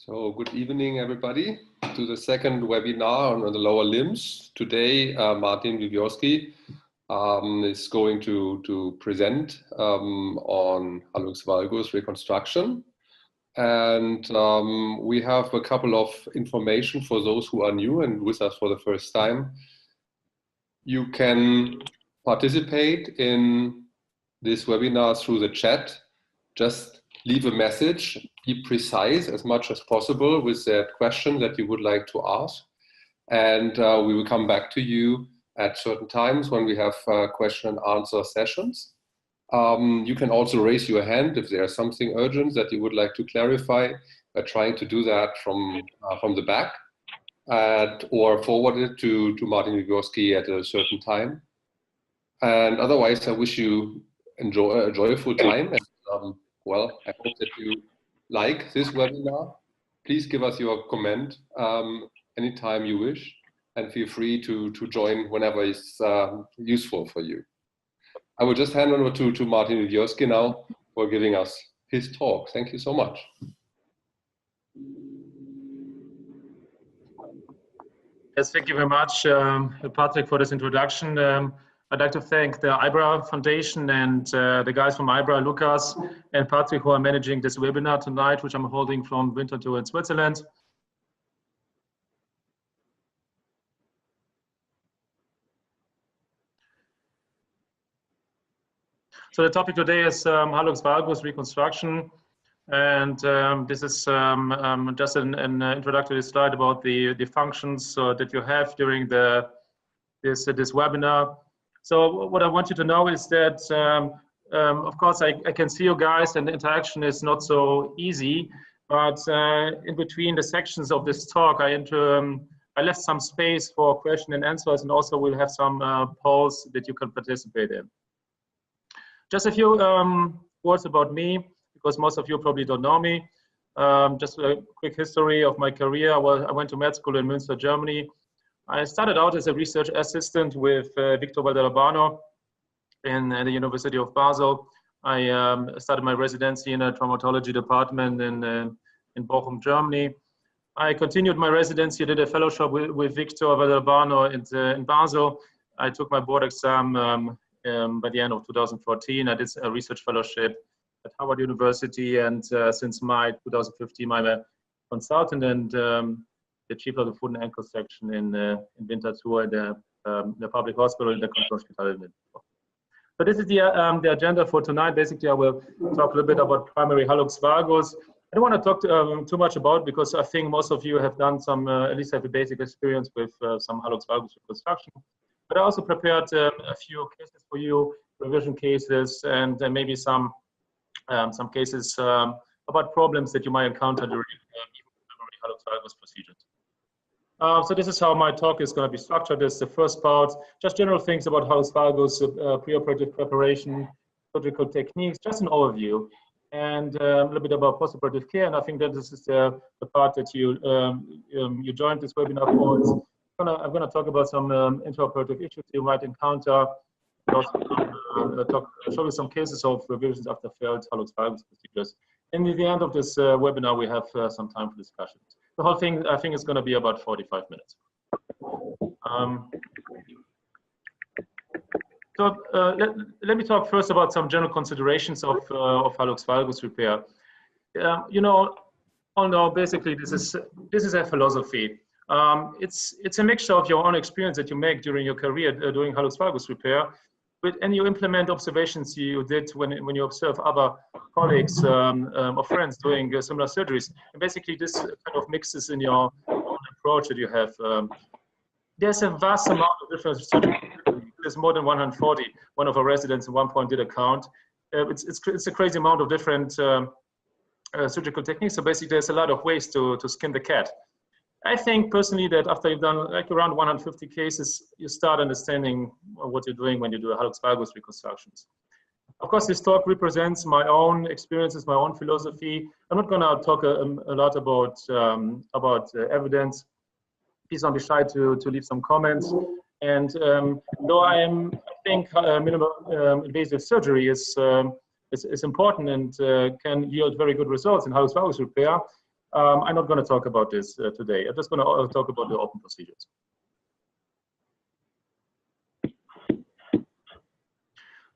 So good evening, everybody, to the second webinar on the lower limbs. Today, Martin Wiewiorski is going to present on Hallux Valgus Reconstruction. And we have a couple of information for those who are new and with us for the first time. You can participate in this webinar through the chat. Just leave a message, be precise as much as possible with that question that you would like to ask. And we will come back to you at certain times when we have question and answer sessions. You can also raise your hand if there's something urgent that you would like to clarify. We're trying to do that from the back or forward it to Martin Wiewiorski at a certain time. And otherwise, I wish you a joyful time. And, well, I hope that you like this webinar. Please give us your comment anytime you wish, and feel free to join whenever it's useful for you. I will just hand over to Martin Wiewiorski now for giving us his talk. Thank you so much. Yes, thank you very much, Patrick, for this introduction. I'd like to thank the IBRA Foundation and the guys from IBRA, Lucas and Patrick, who are managing this webinar tonight, which I'm holding from Winterthur in Switzerland. So the topic today is Hallux Valgus Reconstruction. And this is just an introductory slide about the functions that you have during this webinar. So what I want you to know is that, of course, I can see you guys and the interaction is not so easy, but in between the sections of this talk, I left some space for question and answers, and also we'll have some polls that you can participate in. Just a few words about me, because most of you probably don't know me. Just a quick history of my career. Well, I went to med school in Münster, Germany. I started out as a research assistant with Victor Valderrabano in the University of Basel. I started my residency in a traumatology department in Bochum, Germany. I continued my residency, did a fellowship with Victor Valderrabano in Basel. I took my board exam by the end of 2014. I did a research fellowship at Harvard University, and since May 2015, I'm a consultant and the chief of the foot and ankle section in Winterthur, the public hospital in the Reconstruction. So this is the agenda for tonight. Basically, I will talk a little bit about primary Hallux valgus. I don't want to talk too much about, because I think most of you have done some, at least have a basic experience with some Hallux valgus reconstruction. But I also prepared a few cases for you, revision cases, and maybe some cases about problems that you might encounter during primary Hallux valgus procedures. So this is how my talk is going to be structured. This is the first part, just general things about Hallux valgus, preoperative preparation, surgical techniques, just an overview, and a little bit about postoperative care. And I think that this is the part that you joined this webinar for. I'm going to talk about some intraoperative issues you might encounter. Also show you some cases of revisions after failed Hallux valgus procedures. And at the end of this webinar, we have some time for discussions. The whole thing, I think, is going to be about 45 minutes. Let me talk first about some general considerations of Hallux valgus repair. You know, all know basically this is a philosophy. It's a mixture of your own experience that you make during your career doing Hallux valgus repair, and you implement observations you did when you observe other colleagues or friends doing similar surgeries. And basically, this kind of mixes in your own approach that you have. There's a vast amount of different surgical techniques. There's more than 140. One of our residents at one point did a count. It's a crazy amount of different surgical techniques. So basically, there's a lot of ways to skin the cat. I think personally that after you've done like around 150 cases, you start understanding what you're doing when you do a Hallux valgus reconstructions. Of course, this talk represents my own experiences, my own philosophy. I'm not going to talk a lot about evidence. Please don't be shy to leave some comments. And though I think minimal invasive surgery is important and can yield very good results in Hallux valgus repair, I'm not going to talk about this today. I'm just going to talk about the open procedures.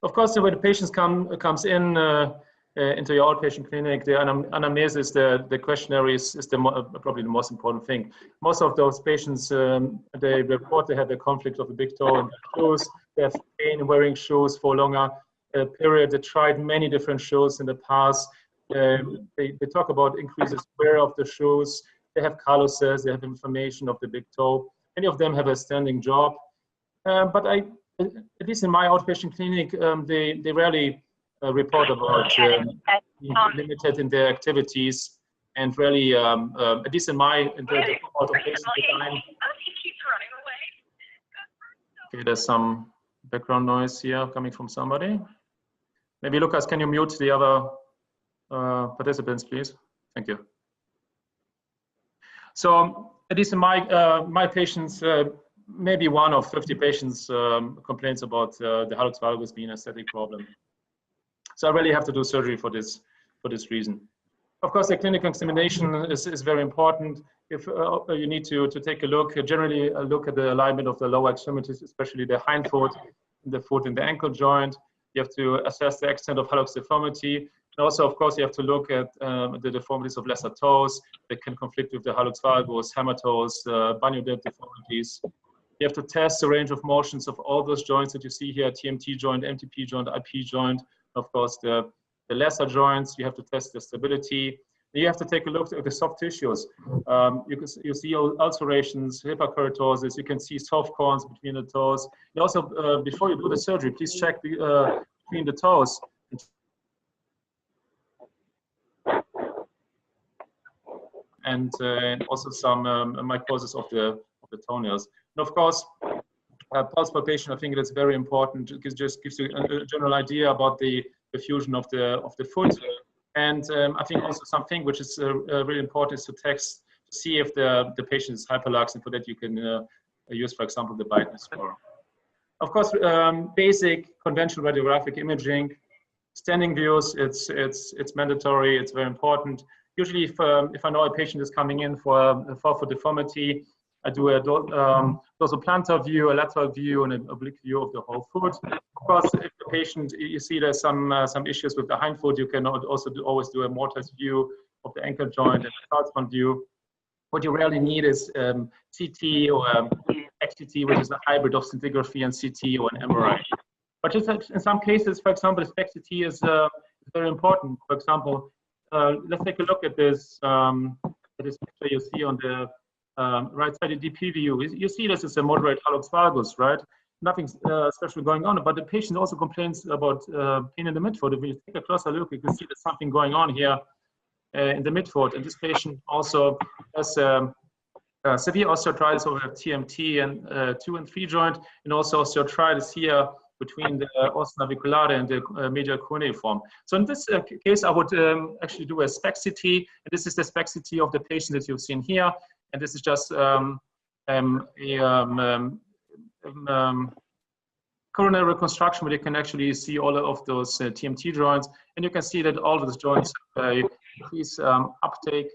Of course, when the patient comes in into your outpatient clinic, the anamnesis, the questionnaire is probably the most important thing. Most of those patients, they report they have a conflict of the big toe in their shoes. They have pain wearing shoes for a longer period. They tried many different shoes in the past. They talk about increases wear of the shoes. They have calluses. They have inflammation of the big toe. Many of them have a standing job. But at least in my outpatient clinic, they rarely report about limited in their activities, and really, at least in the outpatient design. Okay, there's some background noise here coming from somebody. Maybe Lucas, can you mute the other participants, please? Thank you. So at least in my patients, maybe 1 of 50 patients complains about the hallux valgus being an aesthetic problem. So I really have to do surgery for this reason. Of course, the clinical examination is very important. If you need to take a look, generally look at the alignment of the lower extremities, especially the hind foot, the foot and the ankle joint. You have to assess the extent of hallux deformity. And also, of course, you have to look at the deformities of lesser toes that can conflict with the hallux valgus, hammer toes, bunionid deformities. You have to test the range of motions of all those joints that you see here, TMT joint, MTP joint, IP joint. Of course, the lesser joints, you have to test the stability. You have to take a look at the soft tissues. You see ulcerations, hyperkeratosis. You can see soft corns between the toes. You also, before you do the surgery, please check between the toes. And also some mycosis of the toenails. And of course, pulse palpation, I think that's very important. It just gives you a general idea about the fusion of the foot. And I think also something which is really important is to see if the patient is hyperlux, and for that you can use, for example, the Biden score. Of course, basic conventional radiographic imaging, standing views, it's mandatory, it's very important. Usually, if I know a patient is coming in for a forefoot deformity, I do a dorsoplantar view, a lateral view, and an oblique view of the whole foot. Of course, if the patient, you see there's some issues with the hind foot, you can also always do a mortise view of the ankle joint and a Saltzman view. What you rarely need is CT or XCT, which is a hybrid of scintigraphy and CT or an MRI. But just in some cases, for example, the XCT is very important. For example, let's take a look at this picture you see on the right-sided DP view. You see this is a moderate hallux valgus, right? Nothing special going on, but the patient also complains about pain in the midfoot. If you take a closer look, you can see there's something going on here in the midfoot. And this patient also has severe osteoarthritis over TMT and 2 and 3 joint, and also osteoarthritis here between the os naviculare and the medial cuneiform. So in this case, I would actually do a SPECT CT, and this is the SPECT CT of the patient that you've seen here. And this is just coronary reconstruction, where you can actually see all of those TMT joints, and you can see that all of those joints increase uptake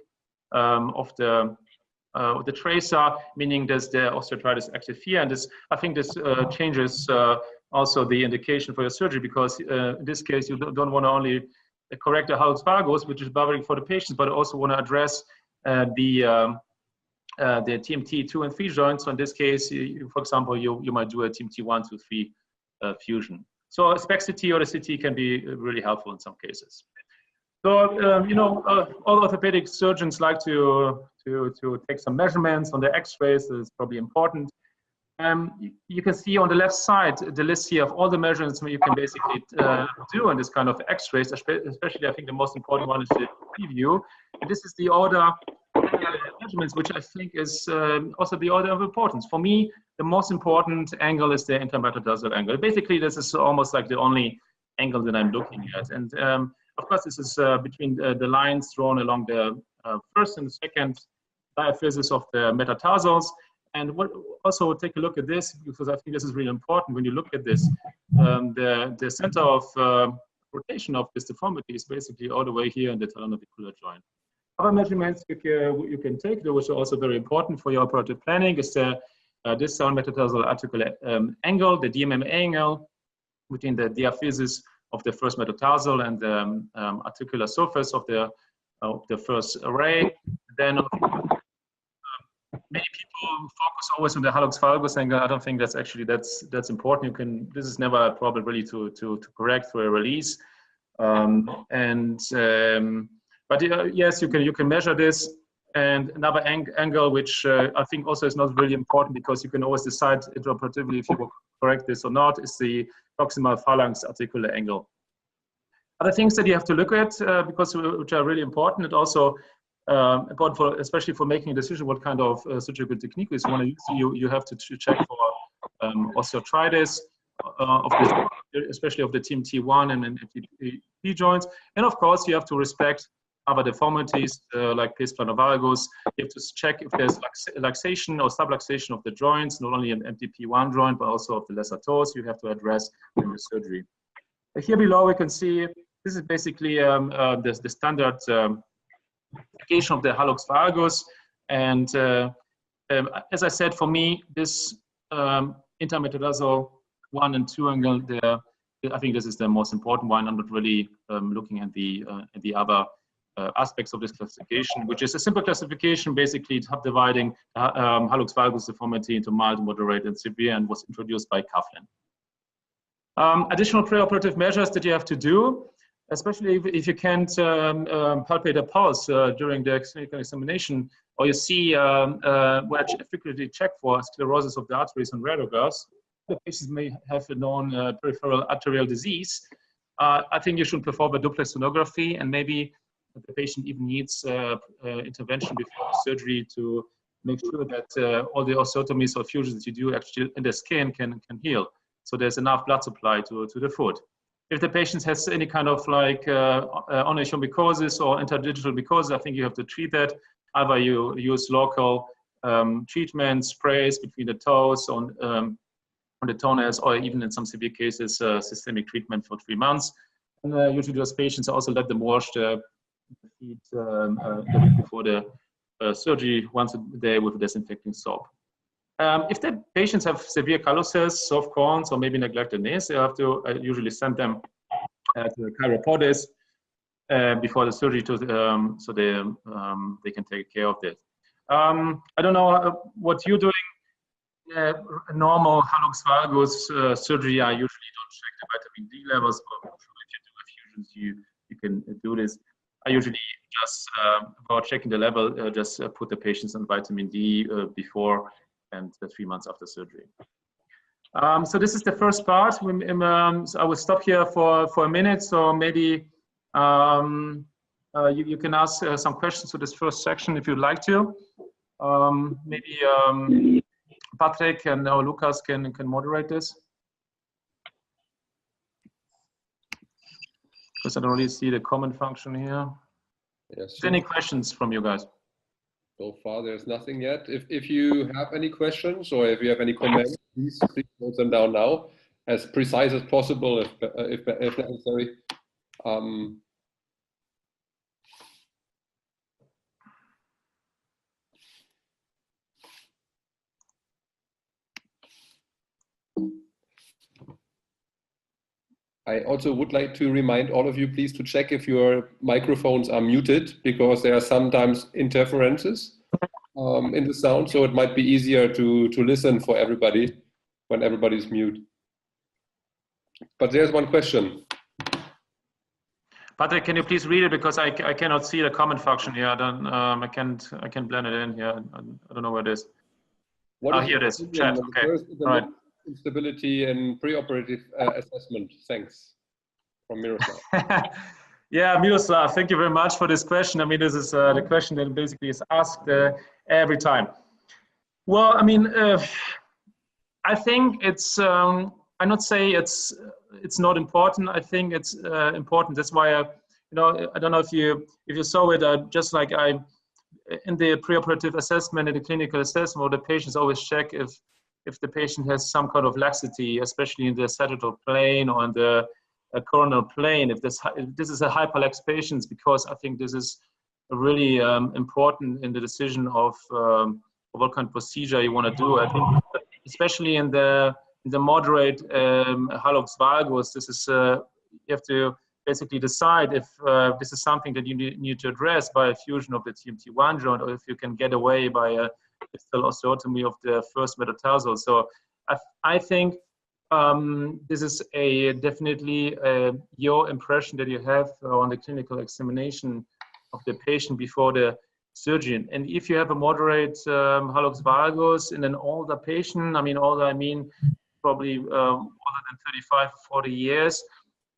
of the tracer, meaning there's the osteoarthritis active here, and this, I think this changes also the indication for your surgery, because in this case you don't want to only correct the hallux valgus, which is bothering for the patient, but also want to address the TMT 2 and 3 joints. So in this case, for example, you might do a TMT 1, 2, 3 fusion. So a SPECT CT or a CT can be really helpful in some cases. So you know, all orthopedic surgeons like to take some measurements on the X-rays. That is probably important. You can see on the left side the list here of all the measurements you can basically do on this kind of X-rays. Especially, I think the most important one is the view. And this is the order measurements, which I think is also the order of importance. For me, the most important angle is the intermetatarsal angle. Basically, this is almost like the only angle that I'm looking at. And of course, this is between the lines drawn along the first and the second diaphysis of the metatarsals. And also take a look at this, because I think this is really important when you look at this. The center of rotation of this deformity is basically all the way here in the talonavicular joint. Other measurements you can take, which are also very important for your operative planning, is the distal metatarsal articular angle, the DMM angle between the diaphysis of the first metatarsal and the articular surface of the first array. Then many people focus always on the Hallux valgus angle. I don't think that's actually that's important. This is never a problem really to correct for a release. But yes, you can measure this. And another angle, which I think also is not really important because you can always decide intraoperatively if you will correct this or not, is the proximal phalanx articular angle. Other things that you have to look at, which are really important, and also important especially for making a decision what kind of surgical technique you want to use. You have to check for osteoarthritis, especially of the TMT1 and FTP joints. And of course, you have to respect other deformities like pes plano valgus. You have to check if there's luxation or subluxation of the joints, not only an MTP1 joint, but also of the lesser toes you have to address in the surgery. Here below, we can see this is basically the standard application of the Hallux valgus. And as I said, for me, this intermetatarsal 1 and 2 angle there, I think this is the most important one. I'm not really looking at the other aspects of this classification, which is a simple classification, basically subdividing Hallux valgus deformity into mild, moderate, and severe, and was introduced by Coughlin. Additional preoperative measures that you have to do, especially if you can't palpate a pulse during the clinical examination, or you see where frequently check for sclerosis of the arteries and radiographs, the patients may have a known peripheral arterial disease. I think you should perform a duplex sonography, and maybe the patient even needs intervention before surgery to make sure that all the osteotomies or fusions that you do actually in the skin can heal. So there's enough blood supply to the foot. If the patient has any kind of like onychomycosis or interdigital mycosis, I think you have to treat that. Either you use local treatment, sprays between the toes on the toenails, or even in some severe cases, systemic treatment for 3 months. And usually those patients also let them wash the feet the week before the surgery once a day with disinfecting soap. If the patients have severe calluses, soft corns, or maybe neglected knees, you have to usually send them to the chiropodist before the surgery so they can take care of this. I don't know what you're doing. A normal Hallux valgus surgery, I usually don't check the vitamin D levels, but if you do effusions, you can do this. I usually just, about checking the level, just put the patients on vitamin D before and 3 months after surgery. So this is the first part. So I will stop here for a minute. So maybe you can ask some questions to this first section if you'd like to. Maybe Patrick and Lucas can moderate this. Because I don't really see the comment function here. Yes. Any questions from you guys? So far, there's nothing yet. If you have any questions or if you have any comments, please note them down now, as precise as possible if necessary. I also would like to remind all of you, please, to check if your microphones are muted, because there are sometimes interferences in the sound, so it might be easier to listen for everybody when everybody's mute. But there's one question. Patrick, can you please read it, because I cannot see the comment function here. I can't blend it in here. I don't know where it is. Here it is. Chat. Okay. All right. Instability and preoperative assessment. Thanks. From Miroslav. Yeah, Miroslav, thank you very much for this question. I mean, this is the question that basically is asked every time. Well, I mean, I think it's, I not say it's not important. I think it's important. That's why, I don't know if you saw it, just like in the preoperative assessment and the clinical assessment, or the patients always check if the patient has some kind of laxity, especially in the sagittal plane or in the coronal plane, if this is a hyperlax patient, because I think this is really important in the decision of what kind of procedure you want to do. I think, especially in the moderate hallux valgus, this is you have to basically decide if this is something that you need to address by a fusion of the TMT1 joint, or if you can get away by a distal osteotomy of the first metatarsal. So I think this is definitely your impression that you have on the clinical examination of the patient before the surgery. And if you have a moderate hallux valgus in an older patient, I mean older, I mean probably older than 35, 40 years,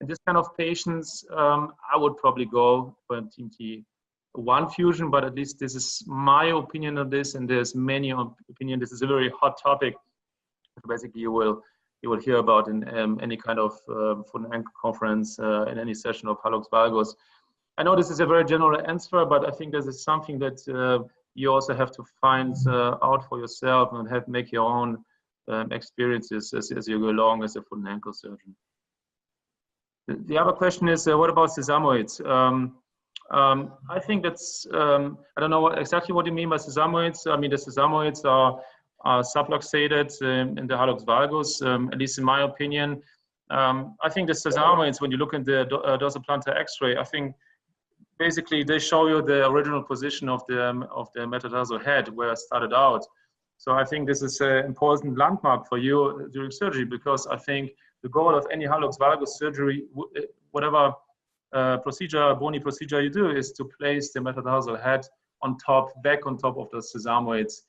in this kind of patients, I would probably go for a TMT1 fusion, but at least this is my opinion on this, and there's many opinion. This is a very hot topic. Basically, you will hear about in any kind of foot and ankle conference, in any session of hallux valgus. I know this is a very general answer, but I think this is something that you also have to find out for yourself and make your own experiences as you go along as a foot and ankle surgeon. The other question is, what about sesamoids? I think that's, I don't know exactly what you mean by sesamoids. I mean, the sesamoids are subluxated in the hallux valgus, at least in my opinion. I think the sesamoids, when you look at the dorsoplantar X-ray, I think basically they show you the original position of the metatarsal head where it started out. So I think this is an important landmark for you during surgery, because I think the goal of any hallux valgus surgery, whatever procedure, bony procedure you do, is to place the metatarsal head on top, back on top of the sesamoids,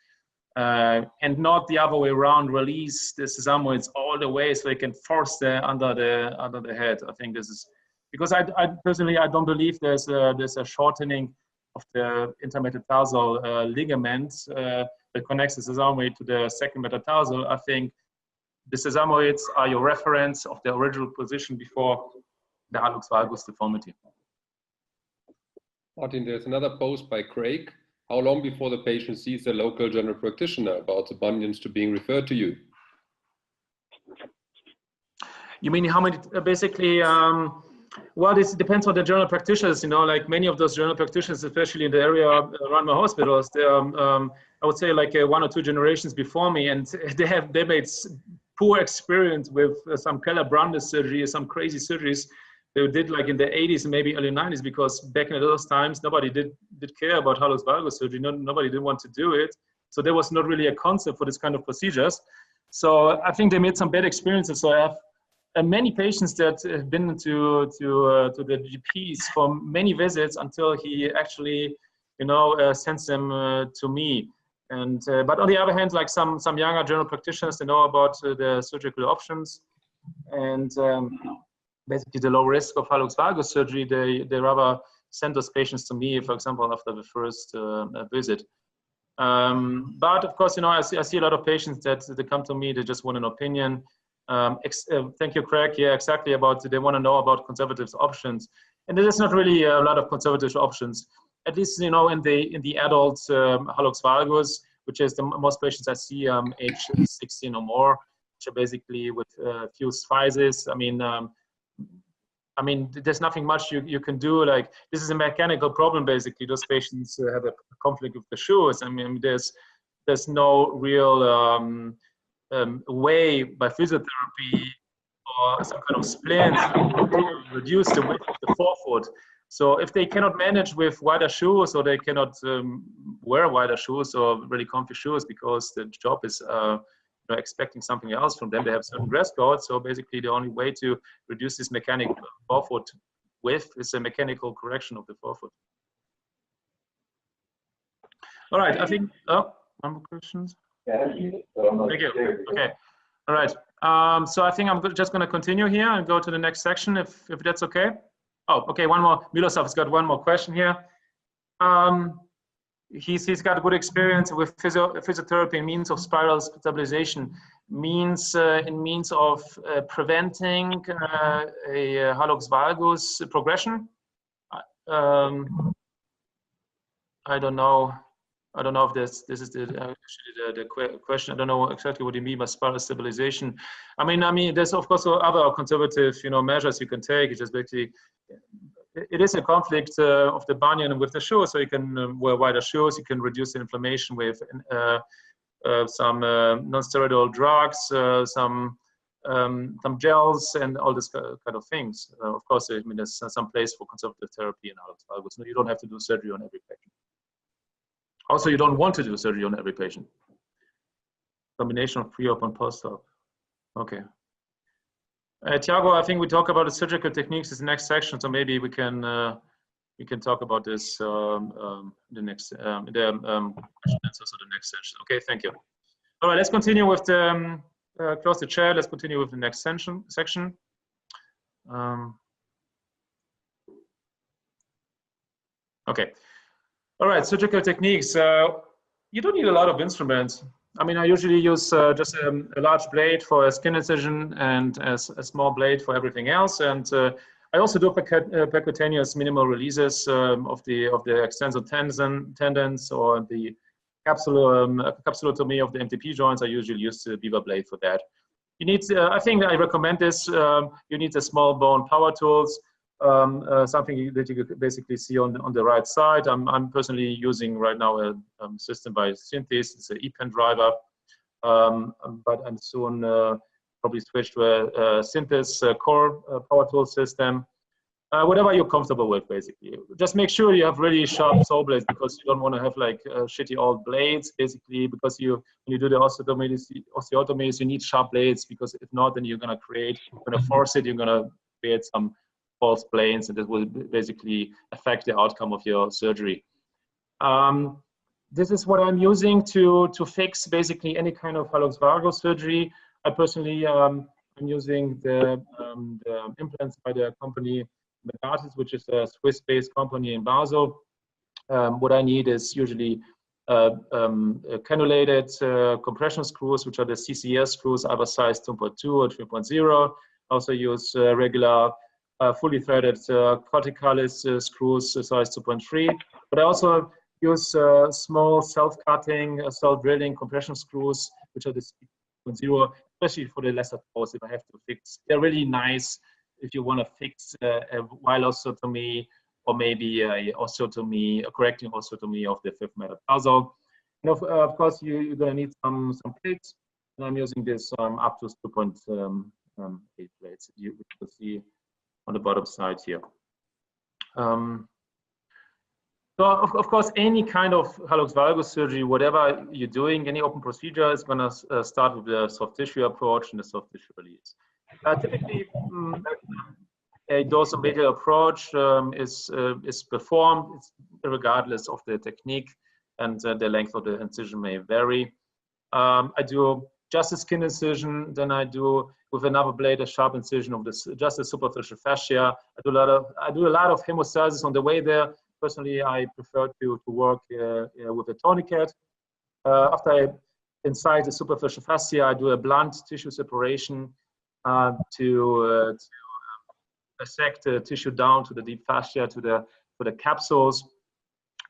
and not the other way around. Release the sesamoids all the way so they can force under the head. I think this is because I personally I don't believe there's a shortening of the intermetatarsal ligament that connects the sesamoid to the second metatarsal. I think the sesamoids are your reference of the original position before the hallux valgus deformity. Martin, there's another post by Craig. How long before the patient sees the local general practitioner about the bunions to being referred to you? You mean how many, basically, well, this depends on the general practitioners, you know, like many of those general practitioners, especially in the area around my hospitals, they I would say like 1 or 2 generations before me, and they made poor experience with some Keller-Brandes surgery, some crazy surgeries they did like in the 80s and maybe early 90s, because back in those times, nobody did care about hallux valgus surgery. Nobody did want to do it. So there was not really a concept for this kind of procedures. So I think they made some bad experiences. So I have many patients that have been to the GPs for many visits until he actually, you know, sends them to me. And but on the other hand, like some younger general practitioners, they know about the surgical options, and basically the low risk of hallux valgus surgery. They rather send those patients to me, for example, after the first visit. But of course, you know, I see a lot of patients that they come to me, they just want an opinion. Thank you, Craig. Yeah, exactly. They want to know about conservative options, and there is not really a lot of conservative options. At least, you know, in the adult hallux valgus, which is the most patients I see age 16 or more, which are basically with fused physis. I mean, there's nothing much you can do. Like, this is a mechanical problem, basically. Those patients have a conflict with the shoes. I mean, there's no real way by physiotherapy or some kind of splints to reduce the width of the forefoot. So if they cannot manage with wider shoes, or they cannot wear wider shoes or really comfy shoes because the job is expecting something else from them, they have certain dress codes. So basically the only way to reduce this mechanical forefoot width is a mechanical correction of the forefoot. All right, I think, oh, one more questions? Thank you. Okay, all right. So I think I'm just going to continue here and go to the next section, if that's okay. Oh, okay, one more. Miloslav's got one more question here. He's got a good experience with physiotherapy in means of spiral stabilization, in means of preventing a hallux valgus progression. I don't know if this is the question. I don't know exactly what you mean by spiral stabilization. I mean, there's of course other conservative, measures you can take. It's just basically it is a conflict of the bunion with the shoe, so you can wear wider shoes, you can reduce the inflammation with some non-steroidal drugs, some gels, and all this kind of things. Of course, I mean, there's some place for conservative therapy in Hallux valgus. No, you don't have to do surgery on every patient. Also, you don't want to do surgery on every patient. Combination of pre-op and post-op. Okay. Tiago, I think we talk about the surgical techniques in the next section, so maybe we can talk about this the next question answers of the next session. Okay, thank you. All right, let's continue with the close the chair. Let's continue with the next section. Okay. All right, surgical techniques. You don't need a lot of instruments. I mean, I usually use just a large blade for a skin incision and a small blade for everything else. And I also do percutaneous minimal releases of the extensor tendons or the capsulotomy of the MTP joints. I usually use the beaver blade for that. You need, I think I recommend this. You need the small bone power tools. Something that you could basically see on the right side. I'm personally using right now a system by Synthes. It's an ePen driver, but I'm soon probably switch to a Synthes core power tool system. Whatever you're comfortable with, basically. Just make sure you have really sharp saw blades, because you don't want to have like shitty old blades, basically, because when you do the osteotomies, you need sharp blades, because if not, then you're going to force it, you're going to create some false planes, and this will basically affect the outcome of your surgery. This is what I'm using to fix basically any kind of hallux valgus surgery. I personally am using the implants by the company Valgus, which is a Swiss-based company in Basel. What I need is usually cannulated compression screws, which are the CCS screws, either size 2.2 or 3.0. Also use regular fully threaded corticalis screws, size 2.3. But I also use small self-cutting, self-drilling compression screws, which are the 0, especially for the lesser toes if I have to fix. They're really nice if you want to fix a wild osteotomy, or maybe a correcting osteotomy of the fifth metatarsal. And of course, you're going to need some plates. And I'm using this up to 2.8 plates. You can see on the bottom side here. So of course, any kind of hallux valgus surgery, whatever you're doing, any open procedure is going to start with the soft tissue approach and the soft tissue release. Typically, a dorsal-medial approach is performed regardless of the technique, and the length of the incision may vary. I do just a skin incision, then I do with another blade a sharp incision of this, just a superficial fascia. I do a lot of hemostasis on the way there. Personally, I prefer to work with a tourniquet. After I incise the superficial fascia, I do a blunt tissue separation to dissect the tissue down to the deep fascia, to the capsules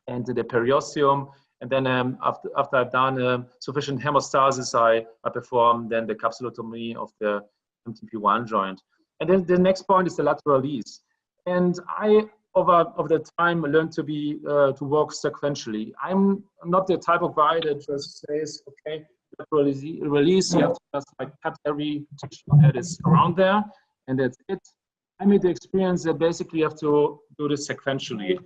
and to the periosteum. And then after I've done sufficient hemostasis, I perform then the capsulotomy of the MTP1 joint. And then the next point is the lateral release. And I, over the time, learned to work sequentially. I'm not the type of guy that just says, okay, lateral release, you have to just like cut every tissue that is around there, and that's it. I made the experience that basically you have to do this sequentially.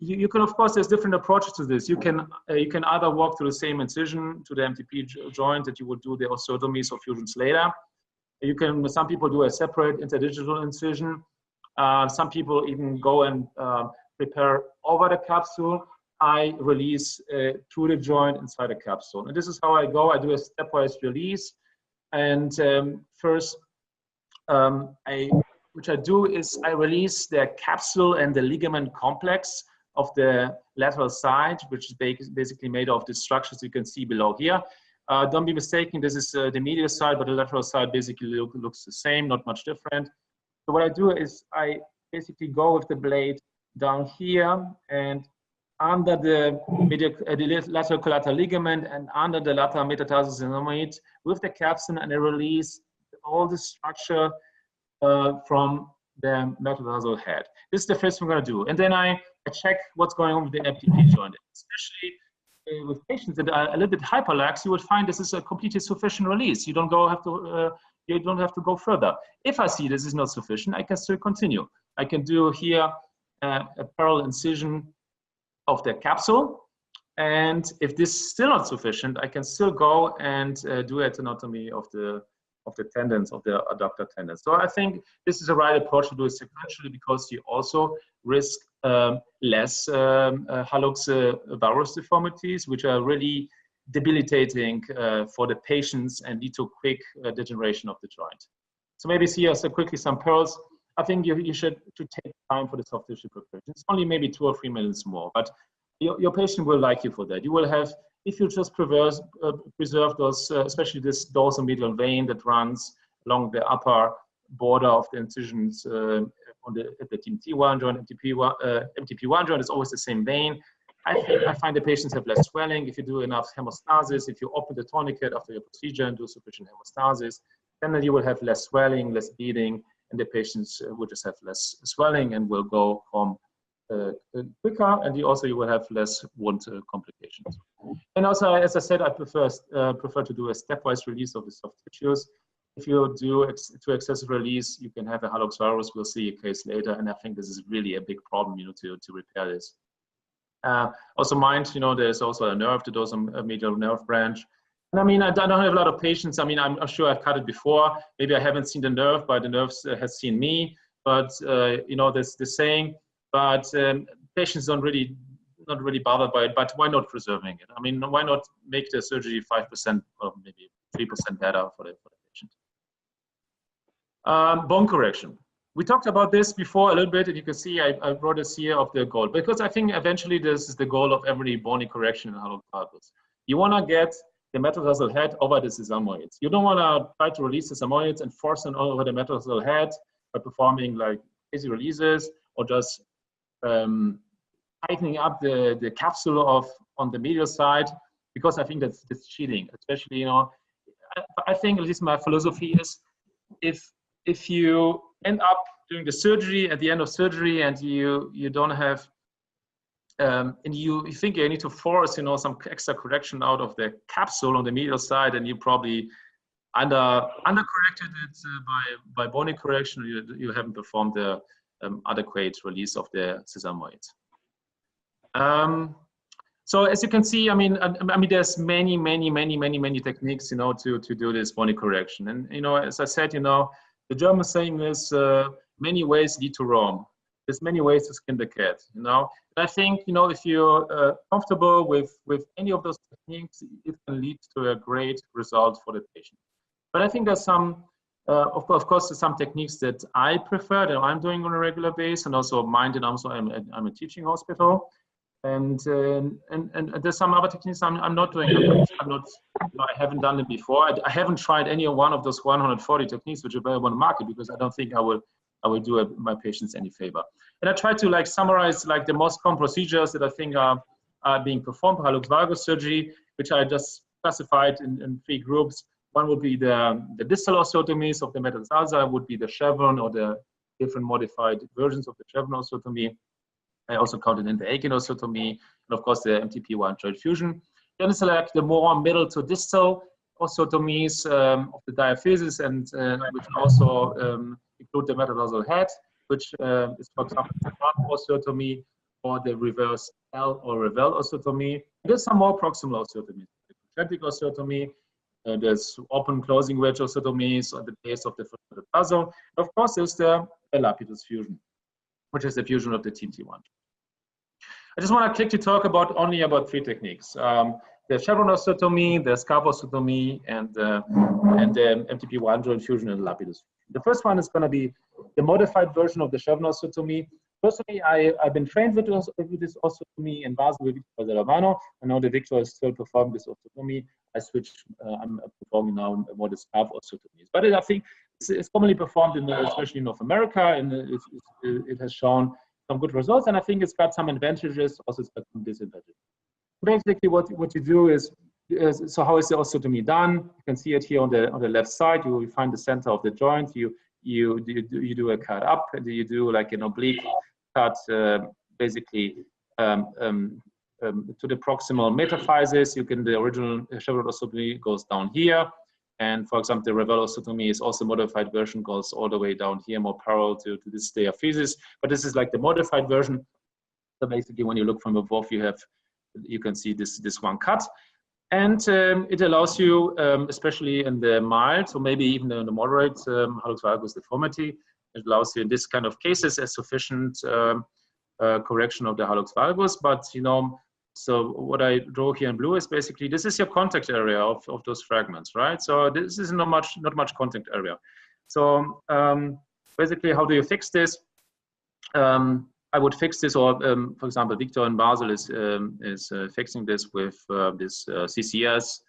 You can, of course, there's different approaches to this. You can either walk through the same incision to the MTP joint that you would do the osteotomies or fusions later. You can, some people do a separate interdigital incision. Some people even go and prepare over the capsule. I release through the joint inside the capsule. And this is how I go. I do a stepwise release. And first, which I do is I release the capsule and the ligament complex of the lateral side, which is basically made of the structures you can see below here. Don't be mistaken, this is the medial side, but the lateral side basically looks the same, not much different. So what I do is I basically go with the blade down here and under the lateral collateral ligament and under the lateral metatarsal synovium with the capsule, and I release all the structure from the metatarsal head. This is the first thing I'm going to do. And then I check what's going on with the MTP joint. Especially with patients that are a little bit hyperlax, you will find this is a completely sufficient release. You don't have to go further. If I see this is not sufficient, I can still continue. I can do here a parallel incision of the capsule. And if this is still not sufficient, I can still go and do a tenotomy of the tendons, of the adductor tendons. So I think this is the right approach to do it sequentially, because you also risk less hallux varus deformities, which are really debilitating for the patients and lead to quick degeneration of the joint. So maybe see so quickly some pearls. I think you should take time for the soft tissue preparation. It's only maybe 2 or 3 minutes more, but your patient will like you for that. You will have, if you just preserve those, especially this dorsal medial vein that runs along the upper border of the incisions at the TMT1 joint, MTP1 joint is always the same vein. I find the patients have less swelling if you do enough hemostasis. If you open the tourniquet after your procedure and do sufficient hemostasis, then you will have less swelling, less bleeding, and the patients will just have less swelling and will go home quicker, and you will have less wound complications. And also, as I said, I prefer to do a stepwise release of the soft tissues. If you do too excessive release, you can have a hallux varus. We'll see a case later, and I think this is really a big problem, to repair this. Also mind, there's also a nerve, the dorsal medial nerve branch. And I mean, I don't have a lot of patients. I mean, I'm sure I've cut it before. Maybe I haven't seen the nerve, but the nerve has seen me. But there's the saying. But patients not really bothered by it. But why not preserving it? I mean, why not make the surgery 5% or maybe 3% better for the patient? Bone correction. We talked about this before a little bit, and you can see I brought this here of the goal, because I think eventually this is the goal of every bony correction in hallux valgus. You want to get the metatarsal head over the sesamoids. You don't want to try to release the sesamoids and force them over the metatarsal head by performing like easy releases or just tightening up the capsule on the medial side, because I think that's cheating. Especially, I think, at least my philosophy is, if you end up doing the surgery at the end of surgery and you don't have and you think you need to force some extra correction out of the capsule on the medial side, and you probably undercorrected it by bony correction. You haven't performed the adequate release of the sesamoids. So as you can see, I mean, there's many techniques, to do this bony correction. And as I said, the German saying is many ways lead to Rome. There's many ways to skin the cat. And I think if you're comfortable with any of those techniques, it can lead to a great result for the patient. But I think there's some. Of course, there's some techniques that I prefer, that I'm doing on a regular basis, and also mine, and also I'm a teaching hospital, and there's some other techniques I'm not doing. I haven't done it before. I haven't tried any one of those 140 techniques which are available on the market, because I don't think I will do my patients any favor. And I try to summarize the most common procedures that I think are being performed for hallux valgus surgery, which I just classified in 3 groups. One would be the distal osteotomies of the metatarsa, would be the chevron or the different modified versions of the chevron osteotomy. I also counted in the Aiken osteotomy, and of course the MTP1 joint fusion. Then it's the more middle to distal osteotomies of the diaphysis, and which also include the metatarsal head, which is, for example, the front osteotomy, or the reverse L or Revel osteotomy. There's some more proximal osteotomies, the concentric osteotomy. There's open closing wedge osteotomies at the base of the metatarsal. Of course, there's the Lapidus fusion, which is the fusion of the TMT1. I just want to quickly talk only about 3 techniques: the chevron osteotomy, the scalp osteotomy, and the MTP1 joint fusion and Lapidus. The first one is going to be the modified version of the chevron osteotomy. Personally, I've been trained with this osteotomy in Basel with Victor Zelavano. I know that Victor is still performing this osteotomy. I'm performing now more the scalp osteotomies. But I think it's commonly performed especially in North America, and it has shown some good results. And I think it's got some advantages, also it's got some disadvantages. Basically, what you do is, so how is the osteotomy done? You can see it here on the left side. You will find the center of the joint. You you do a cut up, and you do like an oblique cut, basically to the proximal metaphysis. The original chevron osteotomy goes down here, and for example, the Revel osteotomy is also modified version, goes all the way down here, more parallel to this diaphysis. But this is like the modified version. So basically, when you look from above, you can see this one cut. And it allows you, especially in the mild, or maybe even in the moderate hallux valgus deformity, it allows you in this kind of cases a sufficient correction of the hallux valgus. But so what I draw here in blue is basically this is your contact area of those fragments, right? So this is not much contact area. So basically, how do you fix this? I would fix this, or for example, Victor in Basel is fixing this with this CCS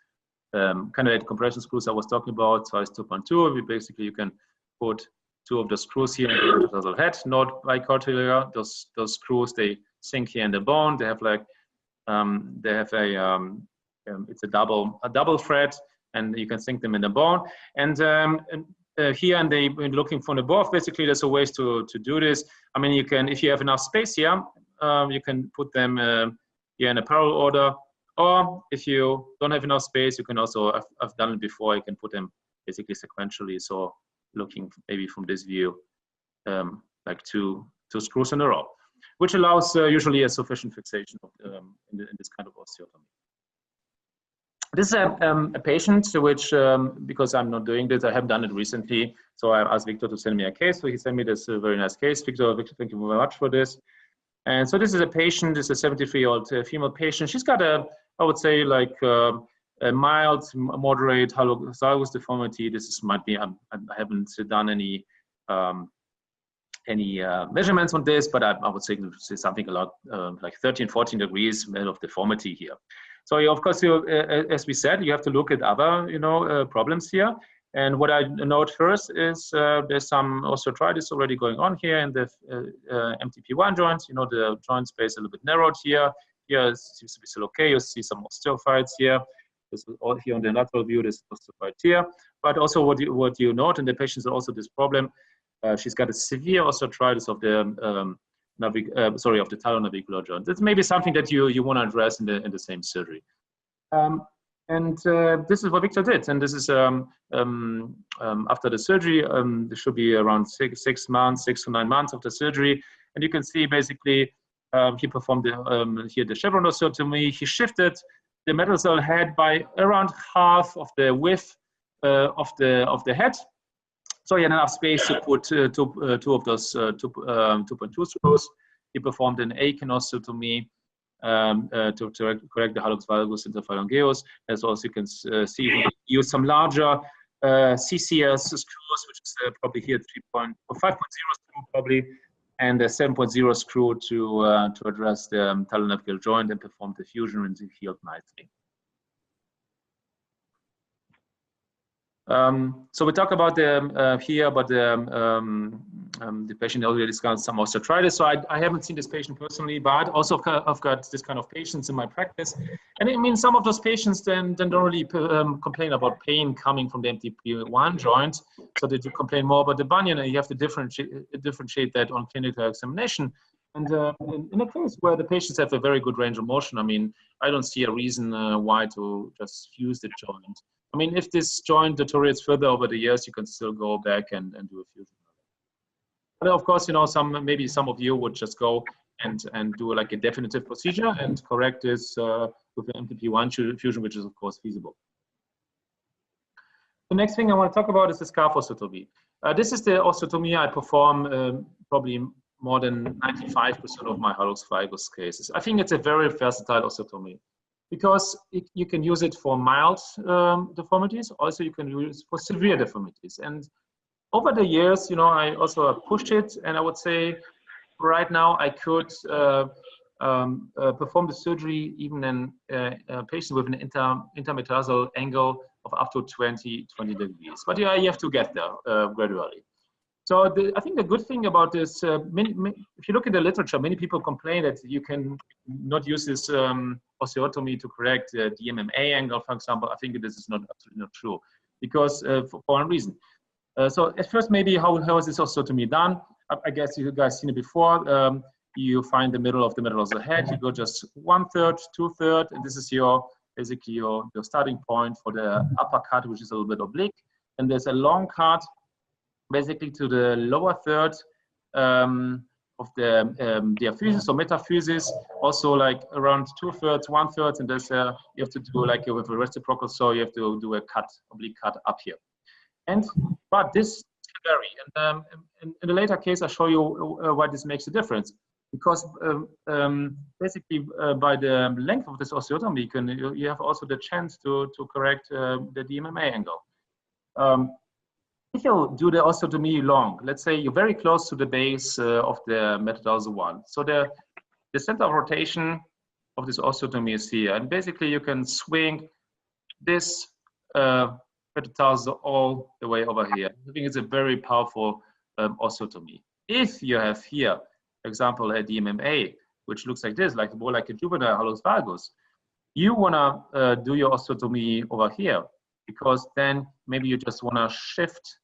candidate compression screws I was talking about, size 2.2. Basically, you can put 2 of the screws here in the metatarsal head, not bicartilagar. Those screws, they sink here in the bone. They have like it's a double thread, and you can sink them in the bone. And here, and they looking from above, basically there's a ways to do this. I mean, you can, if you have enough space here, you can put them here in a parallel order, or if you don't have enough space, you can also, I've done it before, you can put them basically sequentially. So looking maybe from this view, like two screws in a row, which allows usually a sufficient fixation of, in this kind of osteotomy. This is a patient which, because I'm not doing this, I have done it recently. So I asked Victor to send me a case. So he sent me this very nice case. Victor, thank you very much for this. And so this is a patient, this is a 73-year-old female patient. She's got I would say like a mild, moderate hallux valgus deformity. Might be, I haven't done any measurements on this, but I would say something a lot like 13, 14 degrees of deformity here. So of course, as we said, you have to look at other problems here. And what I note first is there's some osteoarthritis already going on here in the MTP1 joints. The joint space a little bit narrowed here. Here it seems to be still okay. You see some osteophytes here. This is all here on the lateral view. This osteophyte here. But also what you note in the patients also this problem. She's got a severe osteoarthritis of the of the talonavicular joint. That's maybe something that you want to address in the same surgery. This is what Victor did, and this is after the surgery. This should be around 6 to 9 months of the surgery, and you can see basically he performed here the chevron osteotomy. He shifted the metatarsal head by around half of the width of the head. So he had enough space to put two of those 2.2 screws. He performed an Aiken osteotomy to correct the hallux valgus interphalangeus. As also you can see, he used some larger CCS screws, which is probably here 5.0 screw probably, and a 7.0 screw to address the talonavicular joint and perform the fusion, and it healed nicely. So we talk about here about the patient already discussed some osteoarthritis. So I haven't seen this patient personally, but also I've got this kind of patients in my practice. And I mean, some of those patients then don't really complain about pain coming from the MTP1 joint. So they do complain more about the bunion, and you have to differentiate that on clinical examination. And in a case where the patients have a very good range of motion, I mean, I don't see a reason why to just fuse the joint. I mean, if this joint deteriorates further over the years, you can still go back and do a fusion. But of course, maybe some of you would just go and do like a definitive procedure and correct this with the MTP1 fusion, which is of course feasible. The next thing I want to talk about is the scarf osteotomy. This is the osteotomy I perform probably more than 95% of my hallux valgus cases. I think it's a very versatile osteotomy, because you can use it for mild deformities. Also, you can use it for severe deformities. And over the years, I also pushed it. And I would say right now I could perform the surgery even in a patient with an intermetatarsal angle of up to 20 degrees. But yeah, you have to get there gradually. So I think the good thing about this, if you look at the literature, many people complain that you can not use this osteotomy to correct the MMA angle, for example. I think this is absolutely not true, because for one reason. So at first, maybe how is this osteotomy done? I guess you guys seen it before. You find the middle of the head. You go just 1/3, 2/3, and this is your basically your starting point for the upper cut, which is a little bit oblique. And there's a long cut, basically to the lower third of the diaphysis or metaphysis, also like around 2/3, 1/3, and there's you have to do like with a reciprocal, so you have to do a cut, oblique cut up here. And but this can vary, and in the later case, I'll show you why this makes a difference. Because basically by the length of this osteotomy, you have also the chance to correct the DMMA angle. If you do the osteotomy long, let's say you're very close to the base of the metatarsal one, so the center of rotation of this osteotomy is here, and basically you can swing this metatarsal all the way over here. I think it's a very powerful osteotomy. If you have here, for example, a DMMA, which looks like this, like more like a juvenile hallux valgus, you wanna do your osteotomy over here, because then maybe you just wanna shift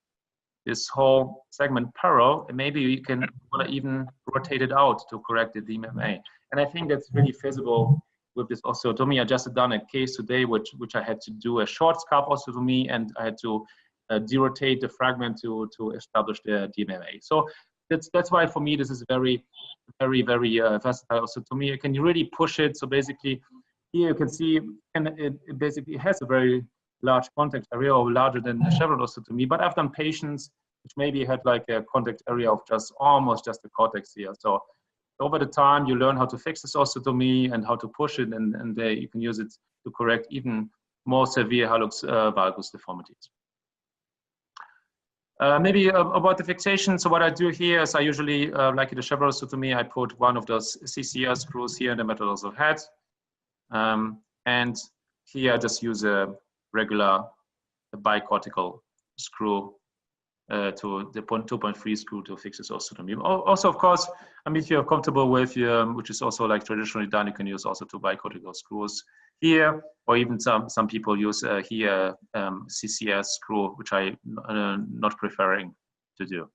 this whole segment parallel, and maybe you can wanna even rotate it out to correct the DMMA. And I think that's really feasible with this osteotomy. I just done a case today, which I had to do a short scalp osteotomy, and I had to derotate the fragment to establish the DMMA. So that's why for me this is very versatile osteotomy. You can really push it. So basically, here you can see, and it basically has a very large contact area, or larger than the chevron osteotomy. But I've done patients which maybe had like a contact area of almost just the cortex here. So over the time, you learn how to fix this osteotomy and how to push it, and you can use it to correct even more severe hallux valgus deformities. Maybe about the fixation. So what I do here is I usually, like in the chevron osteotomy, I put one of those CCR screws here in the metatarsal head. And here I just use a regular bicortical screw to the 2.3 screw to fix this osteotomy. Also, of course, I mean, if you're comfortable with, which is also like traditionally done, you can use also 2 bicortical screws here, or even some people use here CCS screw, which I'm not preferring to do.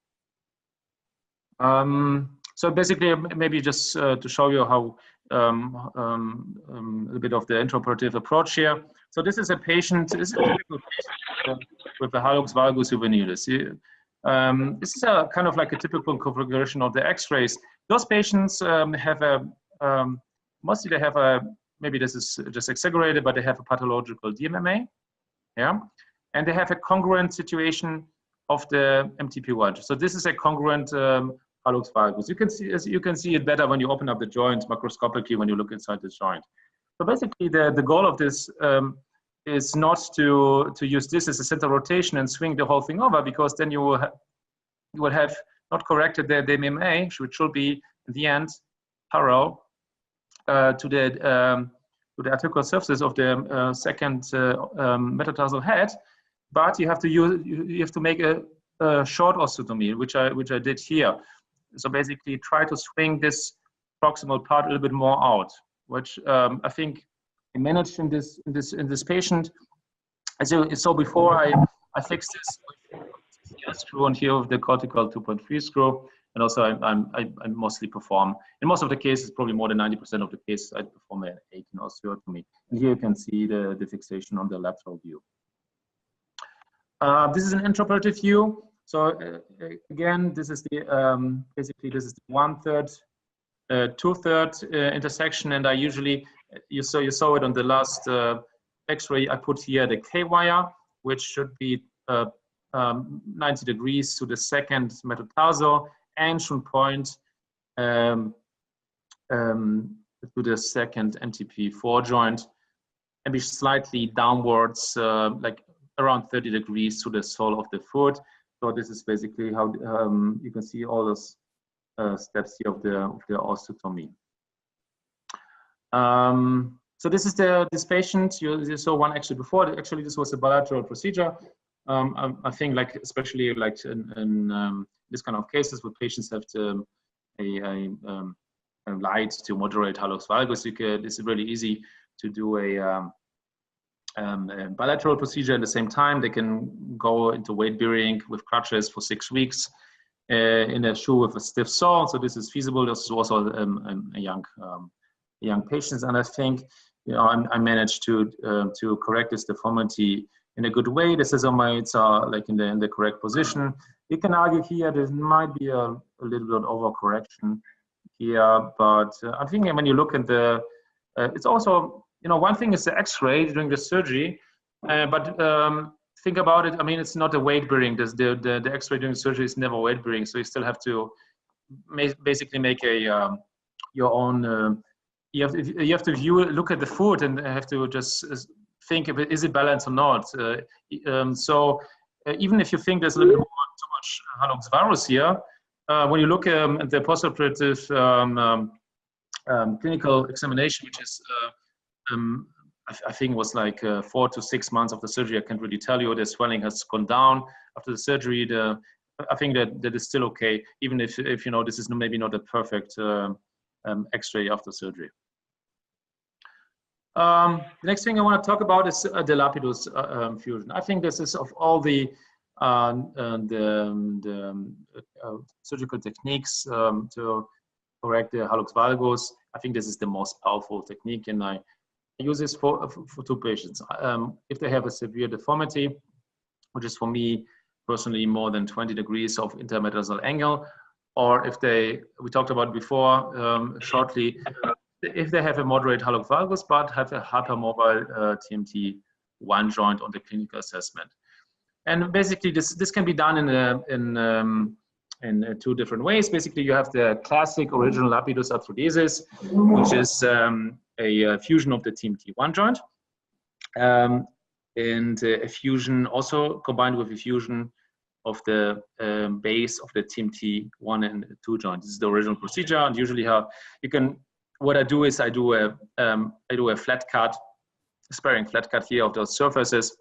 So basically, maybe just to show you how a bit of the intraoperative approach here. So this is a patient, this is a typical patient with a hallux valgus juvenilis. This is a kind of like a typical configuration of the X-rays. Those patients have a, mostly they have a, maybe this is just exaggerated, but they have a pathological DMMA, yeah? And they have a congruent situation of the MTP1. So this is a congruent hallux valgus. You can see it better when you open up the joint macroscopically when you look inside the joint. So basically the goal of this is not to use this as a center rotation and swing the whole thing over, because then you will have not corrected the DMMA, which should be in the end parallel to the articular surfaces of the second metatarsal head, but you have to make a short osteotomy, which I did here. So basically, try to swing this proximal part a little bit more out, which I think I managed in this patient. As you saw before, I fixed this with the screw on here with the cortical 2.3 screw. And also, I mostly perform, in most of the cases, probably more than 90% of the cases, I perform an 18 osteotomy. And here you can see the fixation on the lateral view. This is an intraoperative view. So again, this is the basically this is the 1/3, 2/3 intersection, and I usually you saw it on the last X-ray. I put here the K-wire, which should be 90 degrees to the second metatarsal, and should point to the second MTP4 joint, and be slightly downwards, like around 30 degrees to the sole of the foot. So this is basically how you can see all those steps here of the osteotomy. So this is this patient. You saw one actually before. Actually, this was a bilateral procedure. I think, like especially like in this kind of cases where patients have a light to moderate hallux valgus, it's really easy to do bilateral procedure at the same time. They can go into weight bearing with crutches for 6 weeks in a shoe with a stiff sole. So this is feasible. This is also a young patients, and I think I managed to correct this deformity in a good way. The sesamoids are like in the correct position. You can argue here there might be a little bit of overcorrection here, but I think when you look at the, it's also, one thing is the X-ray during the surgery, but think about it. I mean, it's not a weight bearing. The X-ray during surgery is never weight bearing, so you still have to basically make a your own. You have to look at the foot and have to just think if is it balanced or not. So even if you think there's a little bit too much Hallux varus here, when you look at the postoperative clinical examination, which is I think it was like 4 to 6 months after surgery. I can't really tell you. The swelling has gone down after the surgery. I think that is still okay, even if this is maybe not a perfect X-ray after surgery. The next thing I want to talk about is the Lapidus fusion. I think this is of all the surgical techniques to correct the Hallux valgus. I think this is the most powerful technique, and I use this for 2 patients. If they have a severe deformity, which is for me personally more than 20 degrees of intermetatarsal angle, or if we talked about before shortly, if they have a moderate Hallux valgus but have a hypermobile TMT1 joint on the clinical assessment. And basically this can be done in 2 different ways. Basically, you have the classic original Lapidus arthrodesis, which is a fusion of the TMT1 joint, and a fusion also combined with a fusion of the base of the TMT1 and 2 joint. This is the original procedure, and usually what I do is I do a flat cut, sparing flat cut here of those surfaces.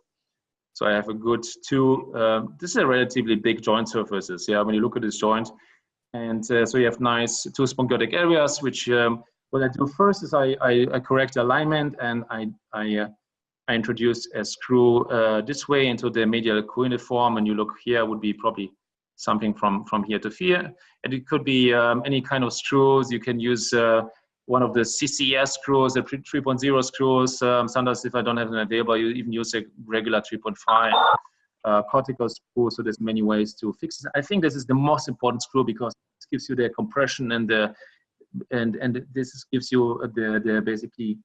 So I have a good 2. This is a relatively big joint surfaces. Yeah, when you look at this joint, and so you have nice 2 spongylotic areas. Which what I do first is I correct the alignment, and I introduce a screw this way into the medial cuneiform. And you look here would be probably something from here to here, and it could be any kind of screws. You can use one of the CCS screws, the 3.0 screws. Sometimes if I don't have an available, you even use a regular 3.5 cortical screw. So there's many ways to fix it. I think this is the most important screw because it gives you the compression and this gives you the basically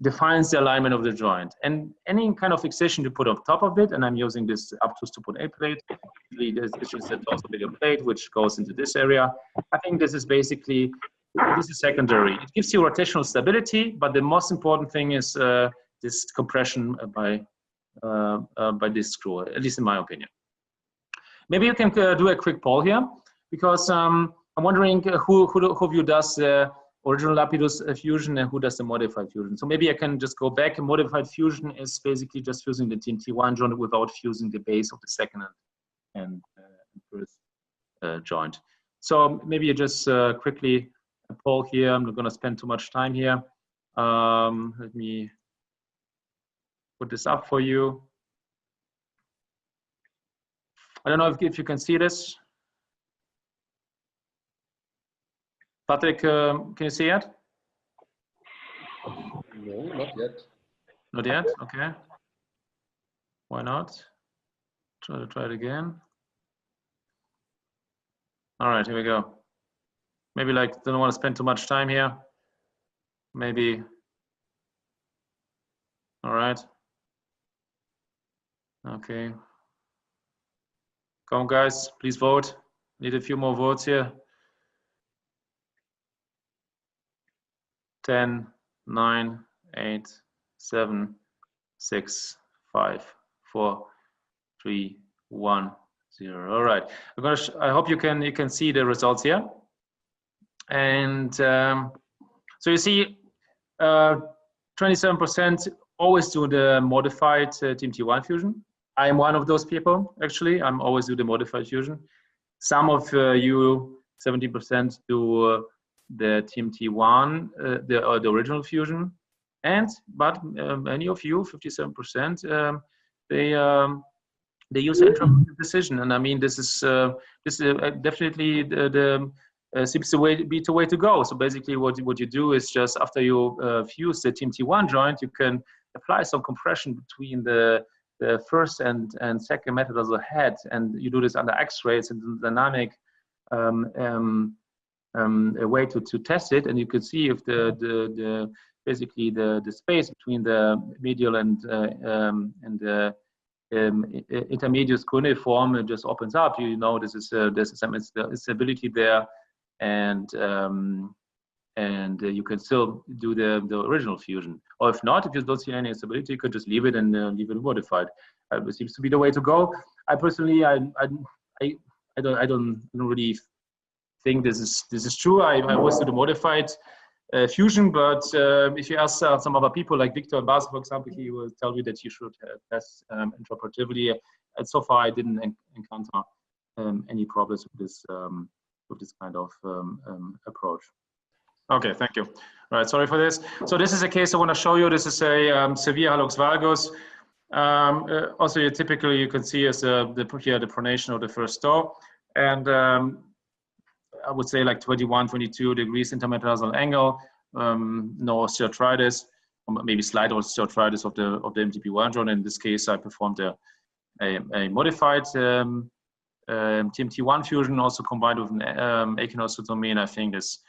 defines the alignment of the joint. And any kind of fixation to put on top of it, and I'm using this Aptus 2.8 plate. It's just a dorsal plate which goes into this area. I think this is basically. This is secondary. It gives you rotational stability, but the most important thing is this compression by this screw, at least in my opinion. Maybe you can do a quick poll here, because I'm wondering who of you does the original Lapidus fusion and who does the modified fusion. So maybe I can just go back. Modified fusion is basically just fusing the TMT1 joint without fusing the base of the second and first joint. So maybe you just quickly poll here. I'm not going to spend too much time here. Let me put this up for you. I don't know if you can see this. Patrick, can you see it? No, not yet. Not yet? Okay. Why not? Try it again. All right, here we go. Maybe don't want to spend too much time here. Maybe. All right. Okay. Come on, guys, please vote. Need a few more votes here. 10, 9, 8, 7, 6, 5, 4, 3, 1, 0. All right. I hope you can see the results here. And so you see 27% always do the modified TMT1 fusion. I am one of those people, actually. I'm always do the modified fusion. Some of you, 70%, do the TMT1, the original fusion. But many of you, 57%, they use intraoperative decision, and I mean this is definitely seems to be the way to go. So basically, what you do is just after you fuse the TMT1 joint, you can apply some compression between the first and second metatarsal head, and you do this under X-rays and dynamic a way to test it, and you can see if basically the space between the medial and the intermedius cuneiform just opens up. You know there's some instability there, and you can still do the original fusion. Or if not, if you don't see any instability, you could just leave it and leave it modified. It seems to be the way to go. I personally, I don't really think this is true. I always do the modified fusion, but if you ask some other people like Victor Bass, for example, he will tell you that you should test intraoperatively. And so far, I didn't encounter any problems with this kind of approach. Okay, thank you. All right, sorry for this. So this is a case I want to show you. This is a severe hallux valgus. Also, typically you can see as the pronation of the first toe, and I would say like 21, 22 degrees intermetatarsal angle, no osteoarthritis, or maybe slight osteoarthritis of the MTP1 joint. In this case, I performed a modified TMT1 fusion, also combined with an echinostomy, and I think this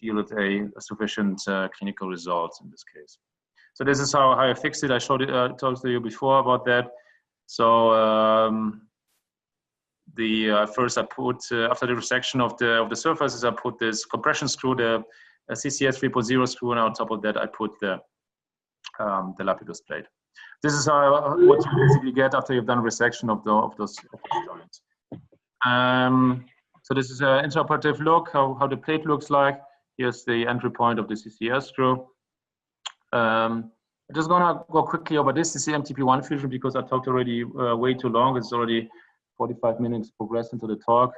yielded a sufficient clinical result in this case. So this is how I fixed it. I talked to you before about that. So first I put after the resection of the surfaces, I put this compression screw, the CCS 3.0 screw, and on top of that I put the lapidus plate. This is what you basically get after you've done resection of those joints. So this is an intraoperative look, how the plate looks like. Here's the entry point of the CCS screw. I'm just gonna go quickly over this. This is the MTP1 fusion because I talked already way too long. It's already 45 minutes progressed into the talk,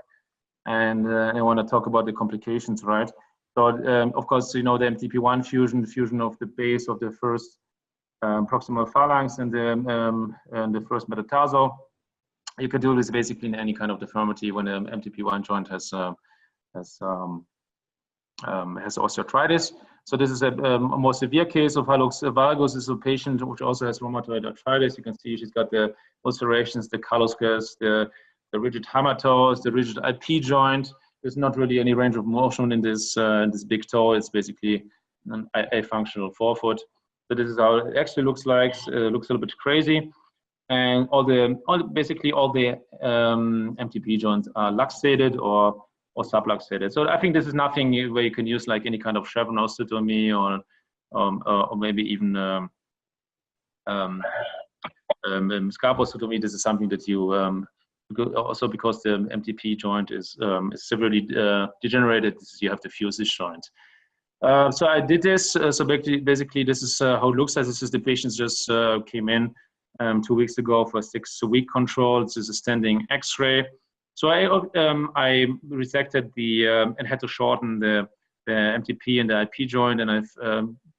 and I want to talk about the complications, right? So of course, you know, the MTP1 fusion, the fusion of the base of the first proximal phalanx and the first metatarsal. You can do this basically in any kind of deformity when the MTP1 joint has osteoarthritis. So this is a more severe case of hallux valgus. This is a patient which also has rheumatoid arthritis. You can see she's got the ulcerations, the calluscus, the rigid hammer toes, the rigid IP joint. There's not really any range of motion in this big toe. It's basically a functional forefoot. So this is how it actually looks like. Looks a little bit crazy. And basically all the MTP joints are luxated or subluxated. So I think this is nothing where you can use like any kind of chevron osteotomy or maybe even scalp osteotomy. This is something that you also because the MTP joint is severely degenerated. You have to fuse this joint. So I did this. So basically, this is how it looks like. This is the patients just came in 2 weeks ago for a 6-week control. This is a standing X-ray. So I resected and had to shorten the MTP and the IP joint, and I've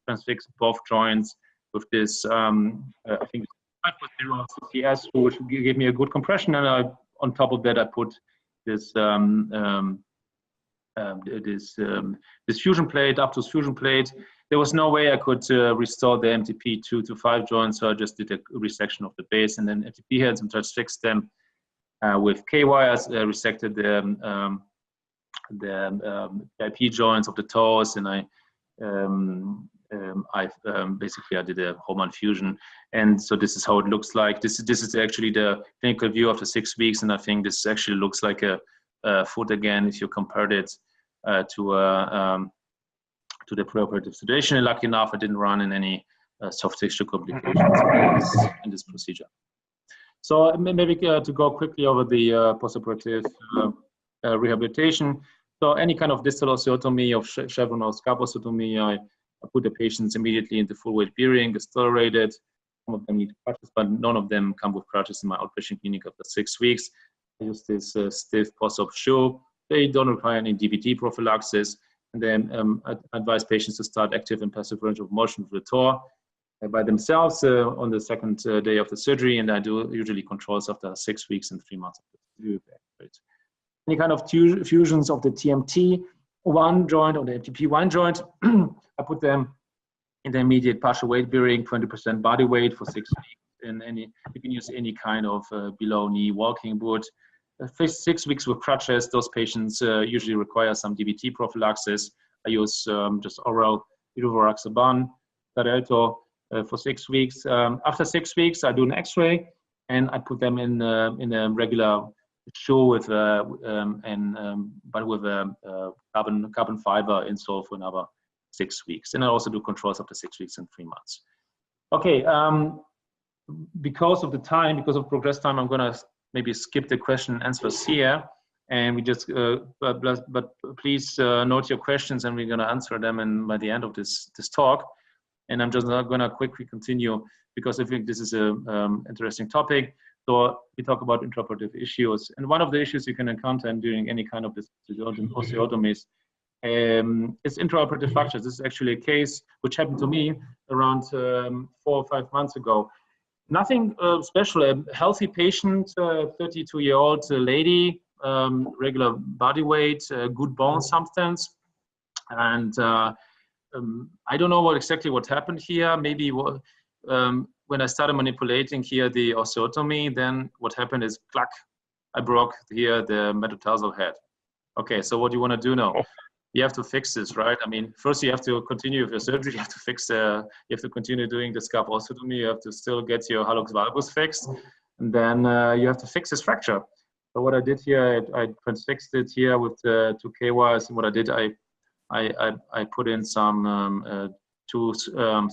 transfixed both joints with this I think 5.0 CCS, which gave me a good compression, and on top of that I put this this fusion plate, Aptus fusion plate. There was no way I could restore the MTP 2 to 5 joints, so I just did a resection of the base and then MTP heads and transfixed them with K-wires. Resected the IP joints of the toes, and I did a hormone fusion, and so this is how it looks like. This is actually the clinical view after 6 weeks, and I think this actually looks like a foot again if you compared it to the preoperative sedation. And lucky enough, I didn't run in any soft tissue complications in this procedure. So maybe to go quickly over the postoperative rehabilitation. So any kind of distal osteotomy of chevron or scalp osteotomy, I put the patients immediately into full weight bearing, accelerated. Some of them need crutches, but none of them come with crutches in my outpatient clinic after 6 weeks. I use this stiff post-op shoe. They don't require any DVT prophylaxis. and then advise patients to start active and passive range of motion with the TOR by themselves on the second day of the surgery, and I do usually controls after 6 weeks and 3 months. Any kind of fusions of the TMT1 joint or the MTP1 joint, I put them in the immediate partial weight bearing, 20% body weight for 6 weeks. And you can use any kind of below knee walking boot. 6 weeks with crutches. Those patients usually require some DVT prophylaxis. I use just oral rivaroxaban, Xarelto, for 6 weeks. After 6 weeks, I do an X-ray and I put them in a regular shoe with but with a carbon fiber insole for another 6 weeks. And I also do controls after 6 weeks and 3 months. Okay, because of the time, because of progress time, I'm gonna maybe skip the question and answers here, and we just but please note your questions, and we're gonna answer them by the end of this talk. And I'm just not gonna quickly continue because I think this is a interesting topic. So we talk about intraoperative issues, and one of the issues you can encounter during any kind of this osteotomies is intraoperative fractures. This is actually a case which happened to me around 4 or 5 months ago. Nothing special. A healthy patient, 32-year-old lady, regular body weight, good bone substance, and I don't know exactly what happened here. Maybe when I started manipulating here the osteotomy, then what happened is, clack, I broke here the metatarsal head. Okay, so what do you want to do now? You have to fix this, right? I mean, first you have to continue with your surgery. You have to fix you have to continue doing the scalp osteotomy. You have to still get your hallux valgus fixed, and then you have to fix this fracture. So what I did here, I transfixed it here with 2 K-wires, and what I did, I put in some 2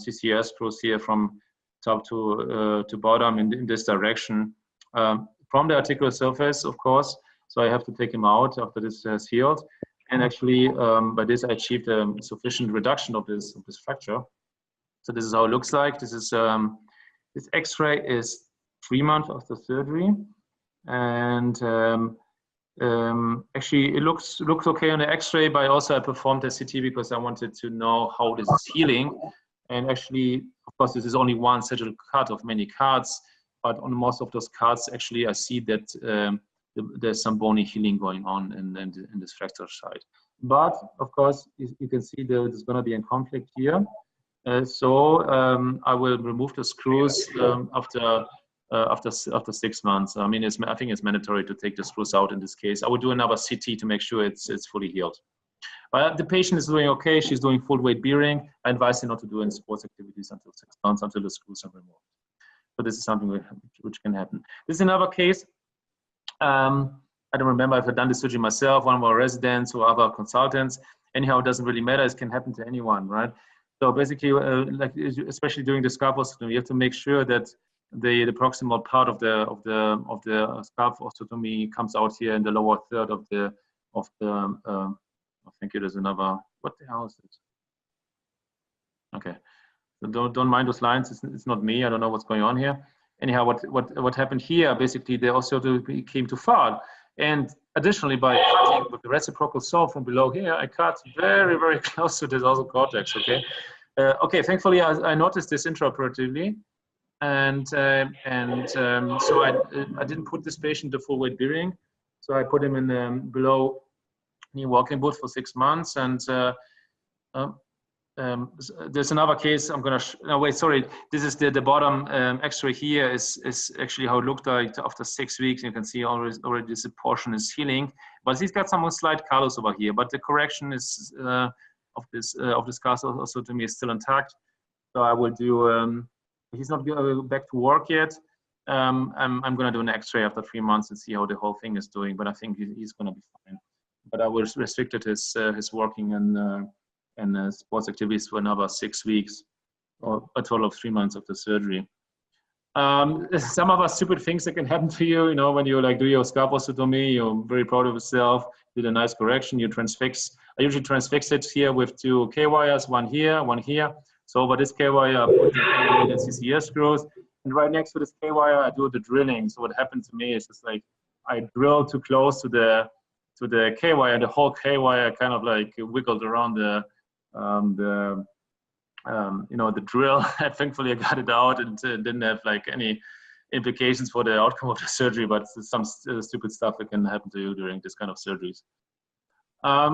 CCS screws here from top to bottom in this direction from the articular surface, of course. So I have to take him out after this has healed. And actually, by this, I achieved a sufficient reduction of this fracture. So this is how it looks like. This is this X-ray is 3 months after surgery, and actually it looks okay on the X-ray. But also I performed a CT because I wanted to know how this is healing. And actually, of course, this is only one surgical cut of many cuts. But on most of those cuts, actually, I see that. There's some bony healing going on in this fracture side. But of course, you can see there's going to be a conflict here. So I will remove the screws after 6 months. I mean, I think it's mandatory to take the screws out in this case. I will do another CT to make sure it's fully healed. But the patient is doing okay. She's doing full weight bearing. I advise her not to do any sports activities until 6 months, until the screws are removed. So this is something which can happen. This is another case. I don't remember if I've done this surgery myself, one of our residents or other consultants. Anyhow, it doesn't really matter. It can happen to anyone, right? So basically, like especially during the scalp osteotomy, you have to make sure that the proximal part of the scalp osteotomy comes out here in the lower third of the I think it is another. What the hell is it? Okay, so don't mind those lines. It's not me. I don't know what's going on here. Anyhow, what happened here, basically, the osteotomy came too far. And additionally, by cutting with the reciprocal saw from below here, I cut very, very close to the dorsal cortex, okay? Okay, thankfully, I noticed this intraoperatively. And so I didn't put this patient to full weight bearing. So I put him in below knee walking boot for 6 months. And there's another case I'm gonna, no wait, sorry. This is the bottom X-ray here is actually how it looked like after 6 weeks. You can see already this portion is healing, but he's got some slight callus over here. But the correction is of this callus osteotomy is still intact. So I will do. He's not back to work yet. I'm gonna do an X-ray after 3 months and see how the whole thing is doing. But I think he's gonna be fine. But I will restricted his working and sports activities for another 6 weeks, or a total of 3 months after surgery. Some other stupid things that can happen to you, you know, when you like do your scalp osteotomy, you're very proud of yourself, did a nice correction, you transfix. I usually transfix it here with 2 K-wires, one here, one here. So over this K-wire, I put the CCS screws, and right next to this K-wire, I do the drilling. So what happened to me is just like, I drill too close to the the K-wire, and the whole K-wire kind of like wiggled around the drill. And thankfully I got it out, and didn't have like any implications for the outcome of the surgery, but some stupid stuff that can happen to you during this kind of surgeries. I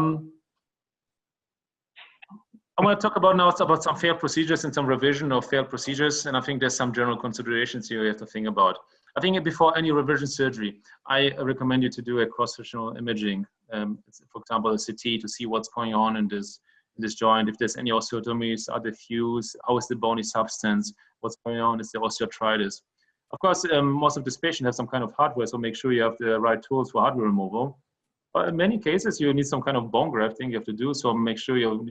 want to talk about now about some failed procedures and some revision of failed procedures, and I think there's some general considerations here you have to think about. I think before any revision surgery, I recommend you to do a cross-sectional imaging, for example, a CT, to see what's going on in this joint, if there's any osteotomies, are they fused, how is the bony substance, what's going on, is there osteoarthritis. Of course, most of this patient have some kind of hardware, so make sure you have the right tools for hardware removal. But in many cases, you need some kind of bone grafting you have to do, so make sure you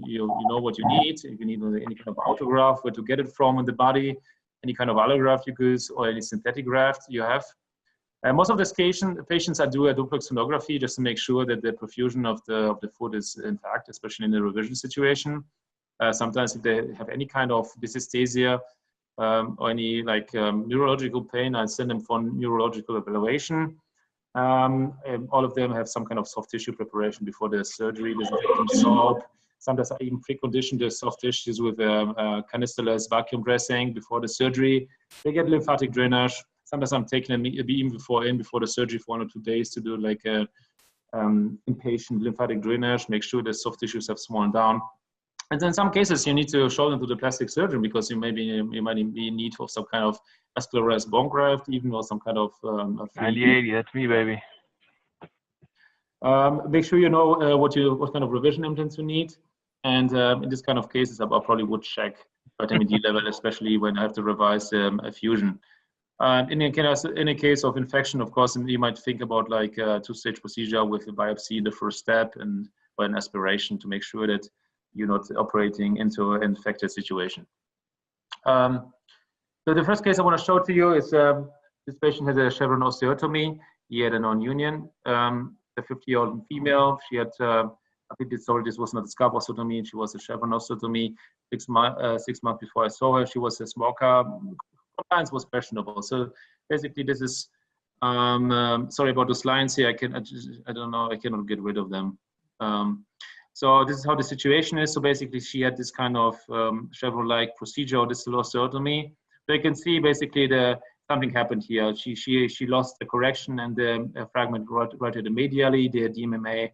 know what you need. If you need any kind of autograft, where to get it from in the body, any kind of allograft you use, or any synthetic graft you have. Most of these patients, I do a duplex sonography just to make sure that the perfusion of the foot is intact, especially in the revision situation. Sometimes if they have any kind of dysesthesia or any neurological pain, I send them for neurological evaluation. All of them have some kind of soft tissue preparation before the surgery, disinfecting soap. Sometimes I even precondition the soft tissues with a canisterless vacuum dressing before the surgery. They get lymphatic drainage. Sometimes I'm taking them even before the surgery for 1 or 2 days to do like a inpatient lymphatic drainage, make sure the soft tissues have swollen down. And then in some cases, you need to show them to the plastic surgeon because you might be in need of some kind of vascularized bone graft, even, or some kind of 90/80, that's me, baby. Make sure you know what kind of revision implants you need. And in this kind of cases, I probably would check vitamin D level, especially when I have to revise a fusion. In a case of infection, of course, you might think about like a 2-stage procedure with a biopsy in the first step and or an aspiration to make sure that you're not operating into an infected situation. So the first case I want to show to you is this patient had a chevron osteotomy. He had a non-union. A 50-year-old female. She had, I think this was not a scalp osteotomy. She was a chevron osteotomy. 6 months before I saw her, she was a smoker. Compliance was questionable. So basically, this is. Sorry about those lines here. I don't know. I cannot get rid of them. So this is how the situation is. So basically, she had this kind of chevron-like procedure, or distal osteotomy. So you can see basically something happened here. She lost the correction, and the fragment rotated medially. The DMA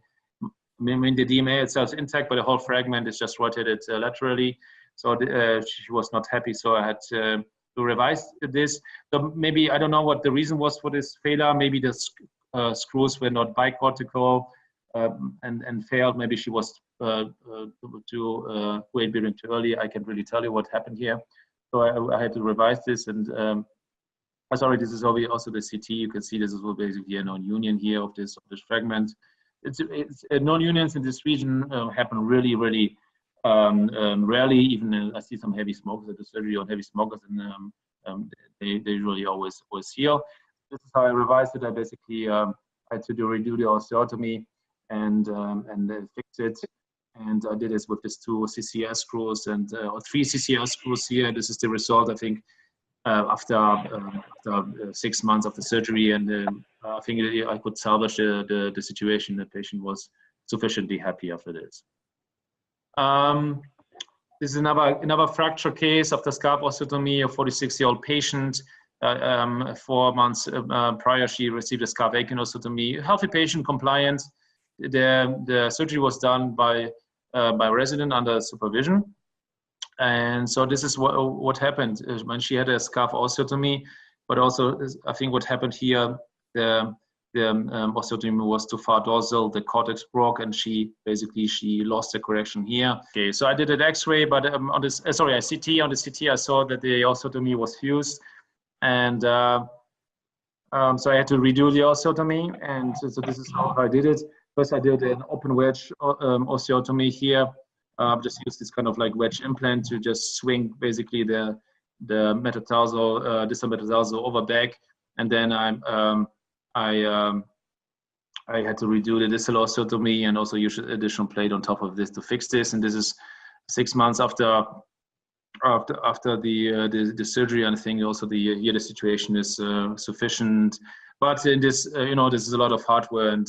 itself is intact, but the whole fragment is just rotated laterally. So she was not happy. So I had to revise this. So maybe, I don't know what the reason was for this failure. Maybe the screws were not bicortical and failed. Maybe she was weight bearing too early. I can't really tell you what happened here. So I had to revise this, and sorry, this is also the CT. You can see this is basically a non-union here of this fragment. It's non-unions in this region happen really rarely. Even I see some heavy smokers at the surgery on heavy smokers, and they usually always heal. This is how I revised it. I basically had to redo the osteotomy and fix it. And I did this with these 2 CCS screws and or 3 CCS screws here. This is the result, I think, after 6 months of the surgery. And I think I could salvage the situation. The patient was sufficiently happy after this. This is another fracture case of the scalp osteotomy. A 46-year-old patient. 4 months prior, she received a scalp aching osteotomy. Healthy patient, compliant. The surgery was done by resident under supervision. And so this is what happened when she had a scalp osteotomy, but also I think what happened here, the osteotomy was too far dorsal, the cortex broke, and she lost the correction here. Okay, so I did an X-ray, but on this, a CT. On the CT, I saw that the osteotomy was fused, and so I had to redo the osteotomy, and so this is how I did it. First, I did an open wedge osteotomy here. Just use this kind of like wedge implant to just swing basically the metatarsal, distal metatarsal over back, and then I had to redo the distal osteotomy and also use additional plate on top of this to fix this. And this is 6 months after the surgery, and I think also here the situation is sufficient. But in this, this is a lot of hardware, and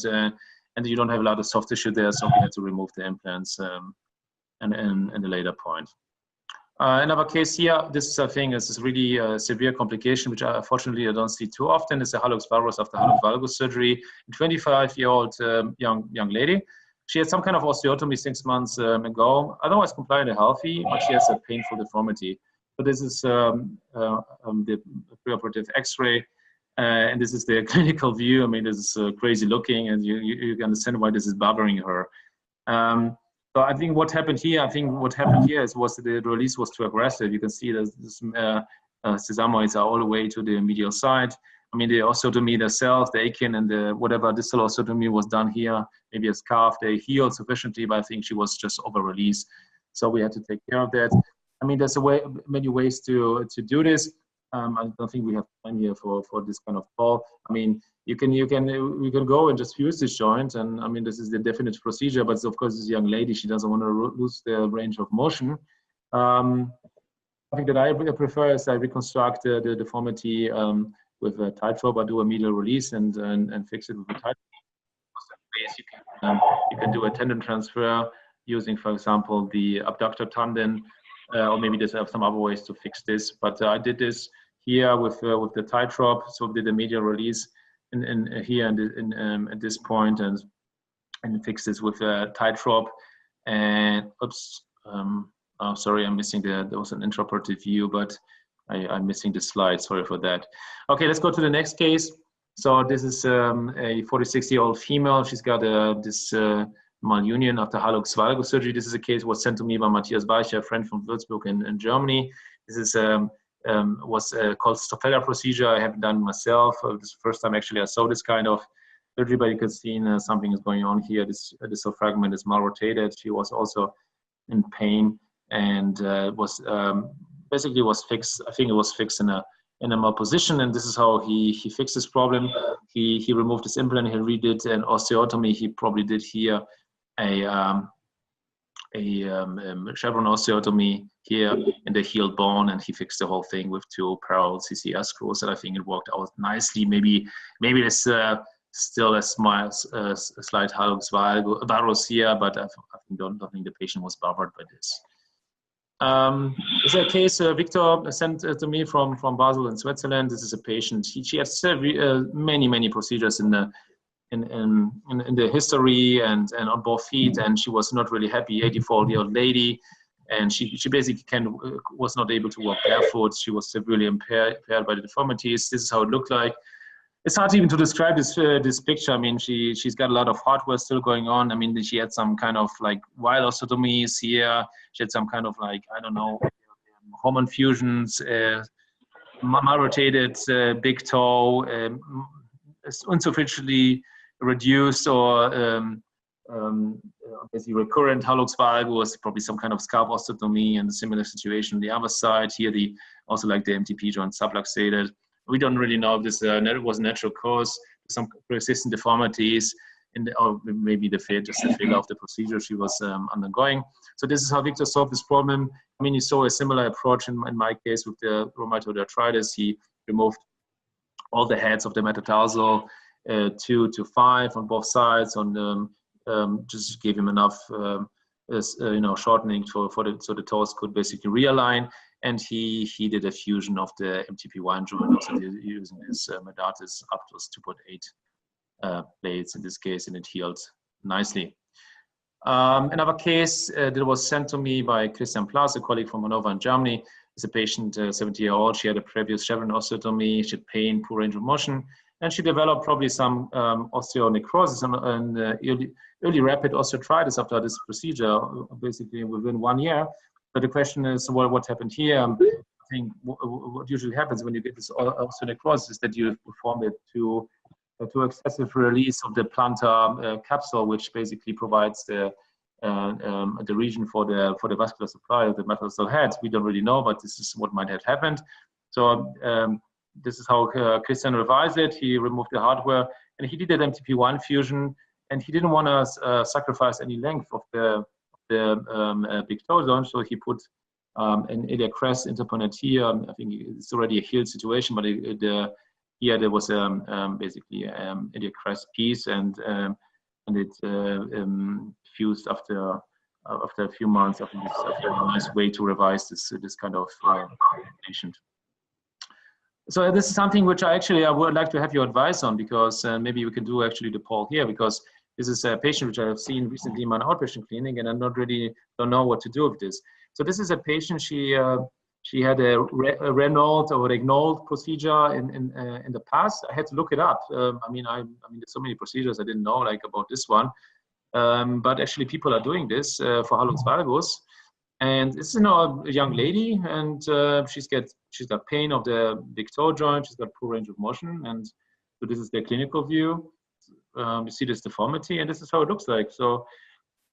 and you don't have a lot of soft tissue there, so we had to remove the implants in the later point. Another case here, this I think is really a severe complication, which unfortunately I don't see too often. It's a hallux valgus after hallux valgus surgery. A 25-year-old young lady. She had some kind of osteotomy 6 months ago, otherwise compliant and healthy, but she has a painful deformity. So this is the preoperative X-ray, and this is the clinical view. I mean, this is crazy looking, and you can understand why this is bothering her. So I think what happened here, was the release was too aggressive. You can see that this sesamoids are all the way to the medial side. I mean, the osteotomy themselves, the Akin and the whatever distal osteotomy was done here, maybe a scarf, they healed sufficiently, but I think she was just over-released. So we had to take care of that. I mean, there's many ways to do this. I don't think we have time here for this kind of call. I mean, we can go and just fuse this joint, and I mean, this is the definite procedure, but of course, this young lady, she doesn't want to lose the range of motion. I think that I prefer is I reconstruct the deformity with a tightrope. I do a medial release and fix it with a tightrope. You can do a tendon transfer using, for example, the abductor tendon, or maybe there's some other ways to fix this. But I did this here with the tightrope, so did a medial release here at this point, and fix this with a tightrope. And oops, oh, sorry, I'm missing there was an intraoperative view, but I'm missing the slide. Sorry for that. Okay, let's go to the next case. So this is a 46-year-old female. She's got this malunion after hallux valgus surgery. This is a case was sent to me by Matthias Weicher, a friend from Würzburg in Germany. This is was called Stoffela procedure. I haven't done myself. This is the first time actually I saw this kind of surgery, but you can see something is going on here. This fragment is malrotated. She was also in pain, and basically was fixed. I think it was fixed in a malposition, and this is how he fixed this problem. He removed this implant. He redid an osteotomy. He probably did here a chevron osteotomy here in the healed bone, and he fixed the whole thing with 2 parallel CCR screws, and I think it worked out nicely. Maybe there's still a slight hallux valgus here, but I don't think the patient was bothered by this. This is a case Victor sent to me from Basel in Switzerland. This is a patient. She had many procedures in the history and on both feet, and she was not really happy. 84-year-old lady, and she basically was not able to walk barefoot. She was severely impaired by the deformities. This is how it looked like. It's hard even to describe this picture. I mean, she's got a lot of hardware still going on. I mean, she had some kind of like wild osteotomies here. She had some kind of like, I don't know, hormone fusions, malrotated big toe, insufficiently reduced or basically recurrent hallux valgus, probably some kind of scalp osteotomy, and a similar situation on the other side. Here, also like the MTP joint subluxated. We don't really know if this was a natural cause, some persistent deformities, or maybe just the failure of the procedure she was undergoing. So this is how Victor solved this problem. I mean, he saw a similar approach in my case with the rheumatoid arthritis. He removed all the heads of the metatarsal, 2 to 5 on both sides, just gave him enough shortening so the toes could basically realign. And he did a fusion of the MTP1 joint, also using his Medartis up to 2.8 plates in this case, and it healed nicely. Another case that was sent to me by Christian Plass, a colleague from Hannover in Germany, is a patient, 70-year-old. She had a previous chevron osteotomy. She had pain, poor range of motion, and she developed probably some osteonecrosis and early rapid osteoarthritis after this procedure, basically within 1 year. But the question is, well, what happened here? I think what usually happens when you get this osteonecrosis is that you perform it to excessive release of the plantar capsule, which basically provides the region for the vascular supply of the metatarsal head. We don't really know, but this is what might have happened. So this is how Christian revised it. He removed the hardware, and he did an MTP1 fusion, and he didn't want to sacrifice any length of the big toe zone, so he put an iliac crest interponent here. I think it's already a healed situation, but here there was basically iliac crest piece, and it fused after a few months. After a nice way to revise this kind of patient. So this is something which I would like to have your advice on, because maybe we can do actually the poll here, because this is a patient which I have seen recently in my outpatient clinic, and I don't know what to do with this. So this is a patient. She had a Renault or Regnault procedure in the past. I had to look it up. I mean, there's so many procedures I didn't know like about this one, but actually people are doing this for Hallux valgus. And this is a young lady, and she's got pain of the big toe joint. She's got poor range of motion, and so this is their clinical view. You see this deformity, and this is how it looks like. So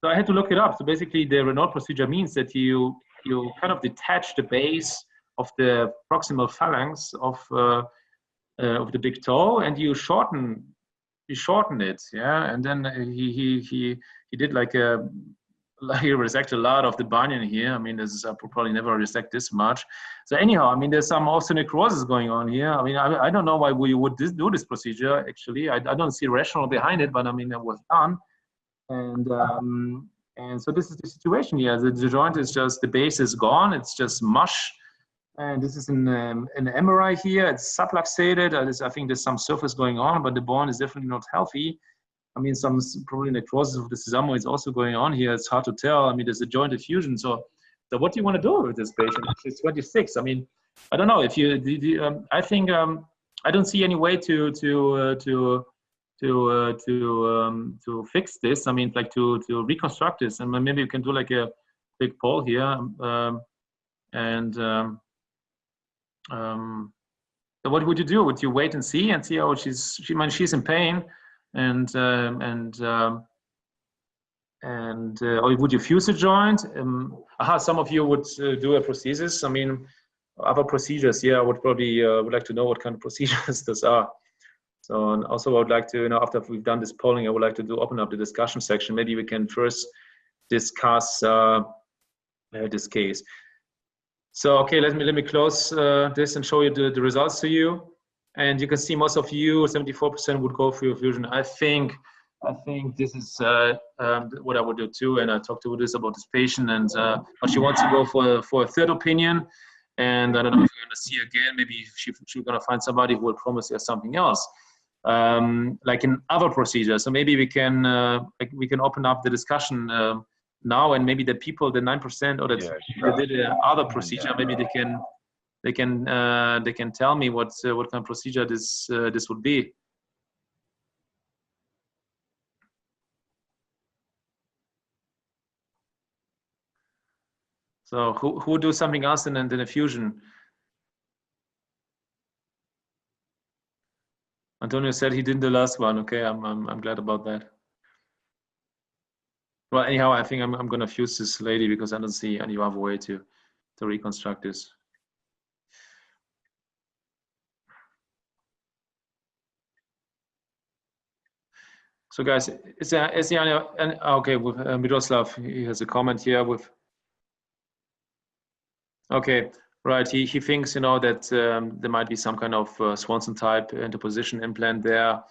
I had to look it up. So basically, the Renault procedure means that you kind of detach the base of the proximal phalanx of the big toe, and you shorten it, yeah. And then he did he resected a lot of the bunion here. I mean, this is probably never resect this much. So anyhow, I mean, there's some osteonecrosis going on here. I mean, I don't know why we would do this procedure. Actually, I don't see rational behind it, but I mean, it was done. And so this is the situation here. The joint is just, the base is gone. It's just mush. And this is an MRI here. It's subluxated. I think there's some surface going on, but the bone is definitely not healthy. I mean, some probably necrosis of the sesamoid is also going on here. It's hard to tell. I mean, there's a joint effusion. So what do you want to do with this patient? She's 26. I mean, I don't know if I think I don't see any way to fix this. I mean, like to reconstruct this. And maybe you can do like a big poll here. So what would you do? Would you wait and see how she's in pain? Or would you fuse a joint? Some of you would do a prosthesis. I mean, other procedures. Yeah, I would probably would like to know what kind of procedures those are. So, and also I would like to, after we've done this polling, I would like to open up the discussion section. Maybe we can first discuss this case. So, okay, let me close this and show you the results to you. And you can see most of you, 74% would go for fusion. I think this is what I would do too. And I talked to this about this patient, and but she wants to go for a third opinion. And I don't know if we're going to see again. Maybe she's going to find somebody who will promise her something else, like in other procedures. So maybe we can open up the discussion now, and maybe the people, the 9% or that did the other procedure, maybe they can tell me what kind of procedure this would be. So who would do something else than a fusion? Antonio said he did the last one. Okay, I'm glad about that. Well, anyhow, I think I'm gonna fuse this lady because I don't see any other way to reconstruct this. So guys, is there any, okay, with Miroslav, he has a comment here with, okay, right, he thinks, that there might be some kind of Swanson type interposition implant there.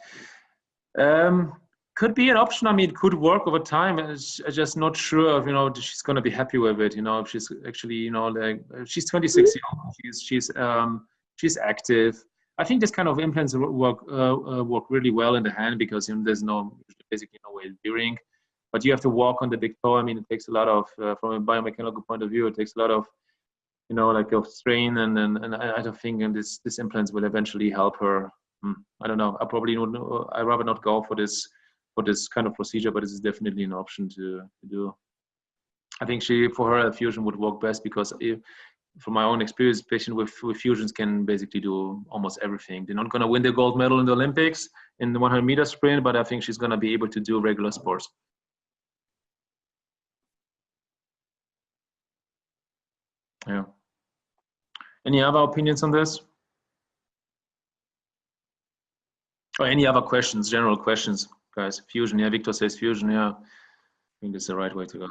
Could be an option. I mean, it could work over time. I'm just not sure if, she's going to be happy with it, if she's actually, like, she's 26 years old, she's active. I think this kind of implants work really well in the hand because there's basically no way veering, but you have to walk on the big toe. I mean, it takes a lot of, from a biomechanical point of view, it takes a lot of, like of strain, and I don't think this implants will eventually help her. I don't know. I'd rather not go for this kind of procedure, but this is definitely an option to do. I think for her, a fusion would work best because from my own experience, patients with fusions can basically do almost everything. They're not going to win the gold medal in the Olympics in the 100-meter sprint, but I think she's going to be able to do regular sports. Yeah. Any other opinions on this? Or any other questions, general questions, guys? Fusion, yeah, Victor says fusion, yeah. I think that's the right way to go.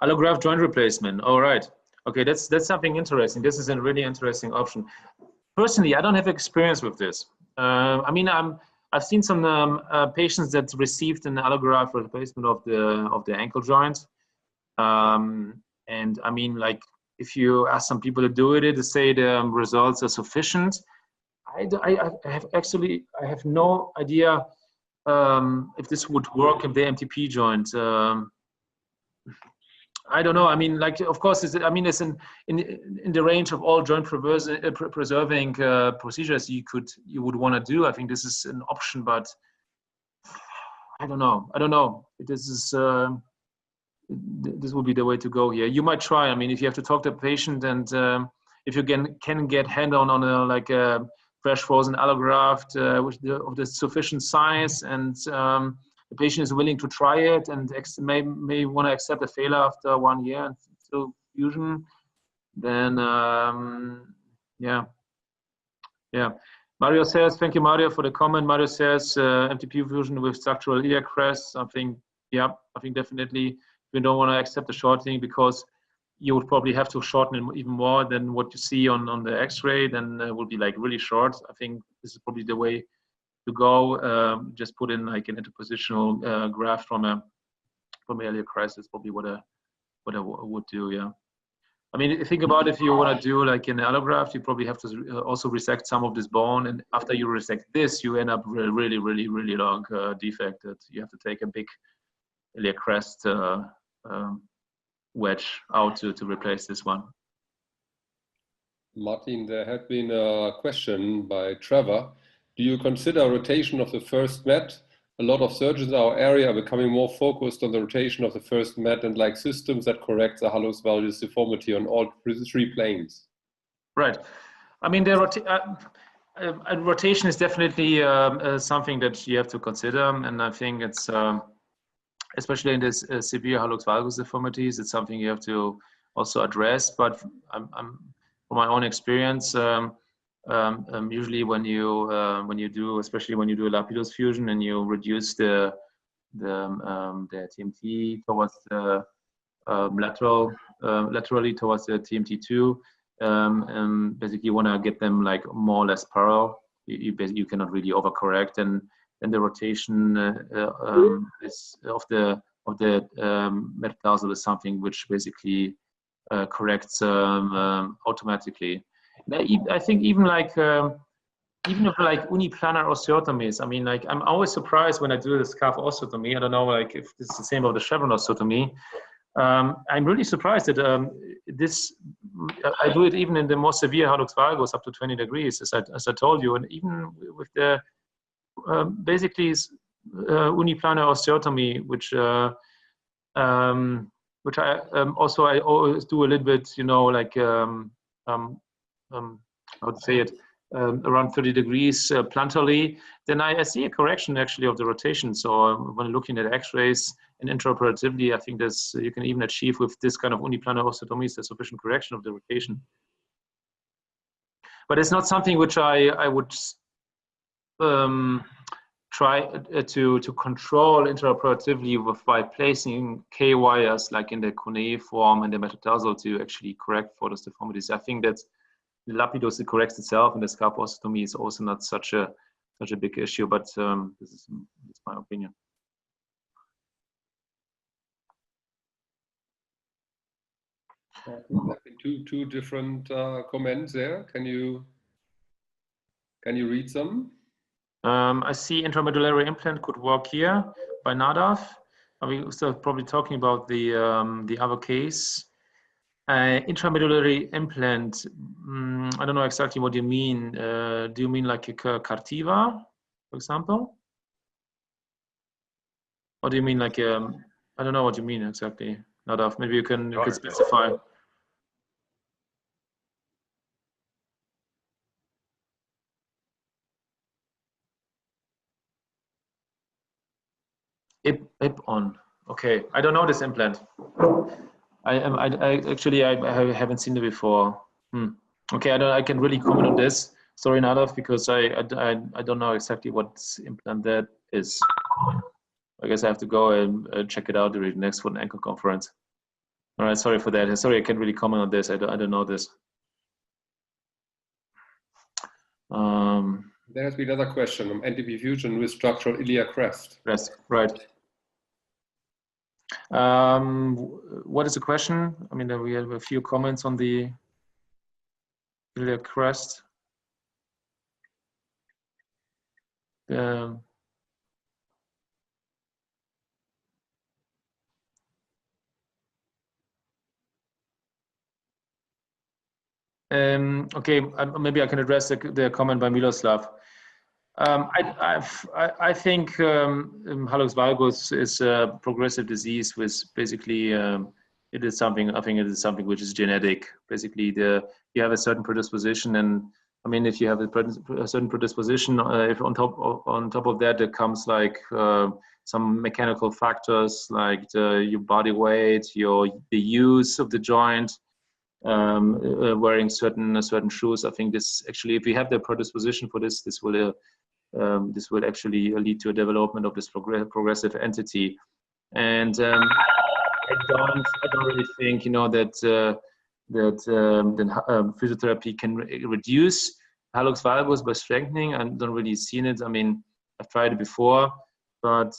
Allograft joint replacement. All right. Okay, that's something interesting. This is a really interesting option. Personally, I don't have experience with this. I mean, I'm I've seen some patients that received an allograft replacement of the ankle joint, and I mean, like, if you ask some people to do it, to say the results are sufficient. I have no idea if this would work in the MTP joint. I don't know. I mean, like, of course, it's in the range of all joint preserving procedures you would want to do. I think this is an option, but I don't know. This would be the way to go here. You might try. I mean, if you have to talk to the patient, and if you can get hand on a fresh frozen allograft of the sufficient size, and the patient is willing to try it and may want to accept a failure after 1 year and still fusion, then yeah. Mario says, thank you, Mario, for the comment. Mario says MTP fusion with structural iliac crest. I think definitely we don't want to accept the shortening, because you would probably have to shorten it even more than what you see on the X-ray. Then it will be like really short. I think this is probably the way to go. Just put in like an interpositional graft from iliac crest is probably what I would do. Yeah. I mean, think about if you want to do like an allograft, you probably have to also resect some of this bone, and after you resect this, you end up with a really, really, really long defect that you have to take a big iliac crest wedge out to replace this one. Martin, there had been a question by Trevor. Do you consider rotation of the first mat? A lot of surgeons in our area are becoming more focused on the rotation of the first mat and like systems that correct the hallux valgus deformity on all 3 planes. Right. I mean, the rotation is definitely something that you have to consider, and I think it's especially in this severe hallux valgus deformities, it's something you have to also address. But from my own experience, usually when you do, especially when you do a lapidus fusion and you reduce the TMT towards the laterally towards the TMT2, basically you want to get them like more or less parallel. You cannot really overcorrect, and then the rotation is of the metatarsal is something which basically corrects automatically. I think even if like uniplanar osteotomies, I mean, like, I'm always surprised when I do the scarf osteotomy. I don't know, like, if this is the same of the chevron osteotomy. I'm really surprised that I do it even in the more severe hallux valgus up to 20 degrees, as I told you, and even with the basically uniplanar osteotomy, which I also I always do a little bit, you know, like how to say it, around 30 degrees plantarly, then I see a correction actually of the rotation. So when looking at X-rays and intraoperatively, I think you can even achieve with this kind of uniplanar osteotomies a sufficient correction of the rotation. But it's not something which I would try to control intraoperatively by placing K wires like in the cuneiform and the metatarsal to actually correct for those deformities. I think that the lapidus, it corrects itself, and the scalp osteotomy is also not such a big issue. But this is my opinion. I think there have been two different comments there. Can you read them? I see intramedullary implant could work here by Nadav. Are we still probably talking about the other case? Intramedullary implant, I don't know exactly what you mean. Do you mean like a Cartiva, for example? Or do you mean like I don't know what you mean exactly, Nadav. Maybe you can specify. Ip-on. Okay, I don't know this implant. I haven't seen it before. Okay, I can really comment on this. Sorry, Nadav, because I don't know exactly what implant that is. I guess I have to go and check it out during the next foot and ankle conference. All right, sorry for that. Sorry, I can't really comment on this. I don't know this. There has been another question on anti-perfusion with structural iliac crest. Yes, right. What is the question? I mean, we have a few comments on the iliac crest. Okay, maybe I can address the comment by Miloslav. I think Hallux valgus is a progressive disease with basically it is something. I think it is something which is genetic. Basically, you have a certain predisposition, and I mean, if you have a certain predisposition, if on top of that there comes like some mechanical factors like your body weight, the use of the joint. Wearing certain shoes. I think this actually, if we have the predisposition for this, this will actually lead to a development of this progressive entity. And I don't really think that physiotherapy can reduce hallux valgus by strengthening. I don't really seen it. I mean, I've tried it before, but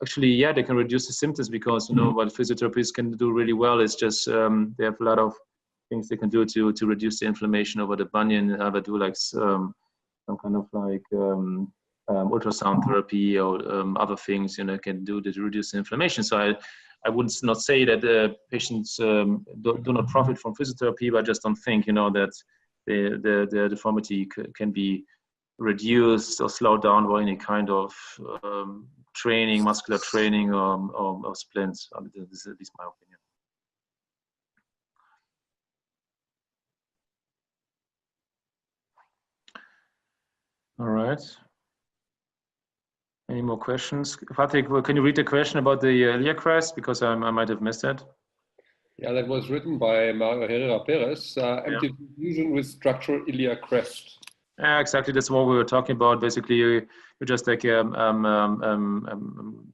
actually, yeah, they can reduce the symptoms because what physiotherapists can do really well is just they have a lot of things they can do to reduce the inflammation over the bunion. Either do like some kind of like ultrasound therapy or other things can do to reduce the inflammation. So I would not say that patients do not profit from physiotherapy, but I just don't think that the deformity can be reduced or slowed down by any kind of training, muscular training or splints. I mean, this is at least my opinion. All right. Any more questions? Patrick, can you read the question about the iliac crest? Because I might have missed it. Yeah, that was written by Mario Herrera Perez. Anti-perfusion with structural iliac crest. Yeah, exactly. That's what we were talking about. Basically, you just take a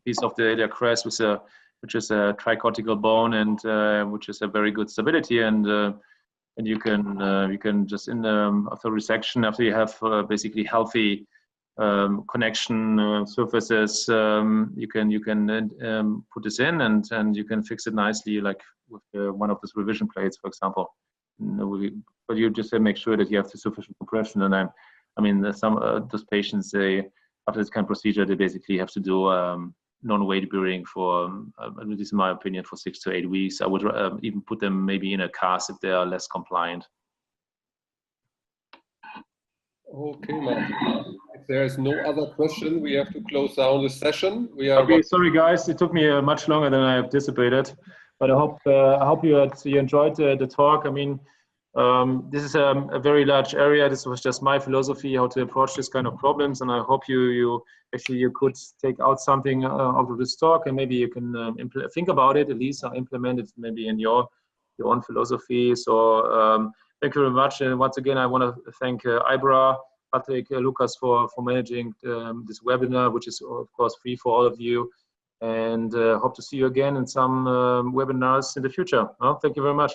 piece of the iliac crest which is a tricortical bone and which is a very good stability and you can just after resection, after you have basically healthy connection surfaces, you can put this in and you can fix it nicely, like with one of those revision plates, for example. But you just make sure that you have the sufficient compression. And I mean, some those patients, after this kind of procedure, they basically have to do non-weight bearing for, at least in my opinion, for 6 to 8 weeks. I would even put them maybe in a cast if they are less compliant. Okay, Martin. If there is no other question, we have to close down the session. Okay, sorry guys, it took me much longer than I anticipated, but I hope you enjoyed the talk. I mean, this is a very large area. This was just my philosophy how to approach this kind of problems, and I hope you could take out something out of this talk, and maybe you can think about it at least, or implement it maybe in your own philosophy. So thank you very much, and once again I want to thank IBRA, Patrick, Lucas for managing this webinar, which is of course free for all of you, and hope to see you again in some webinars in the future. Thank you very much.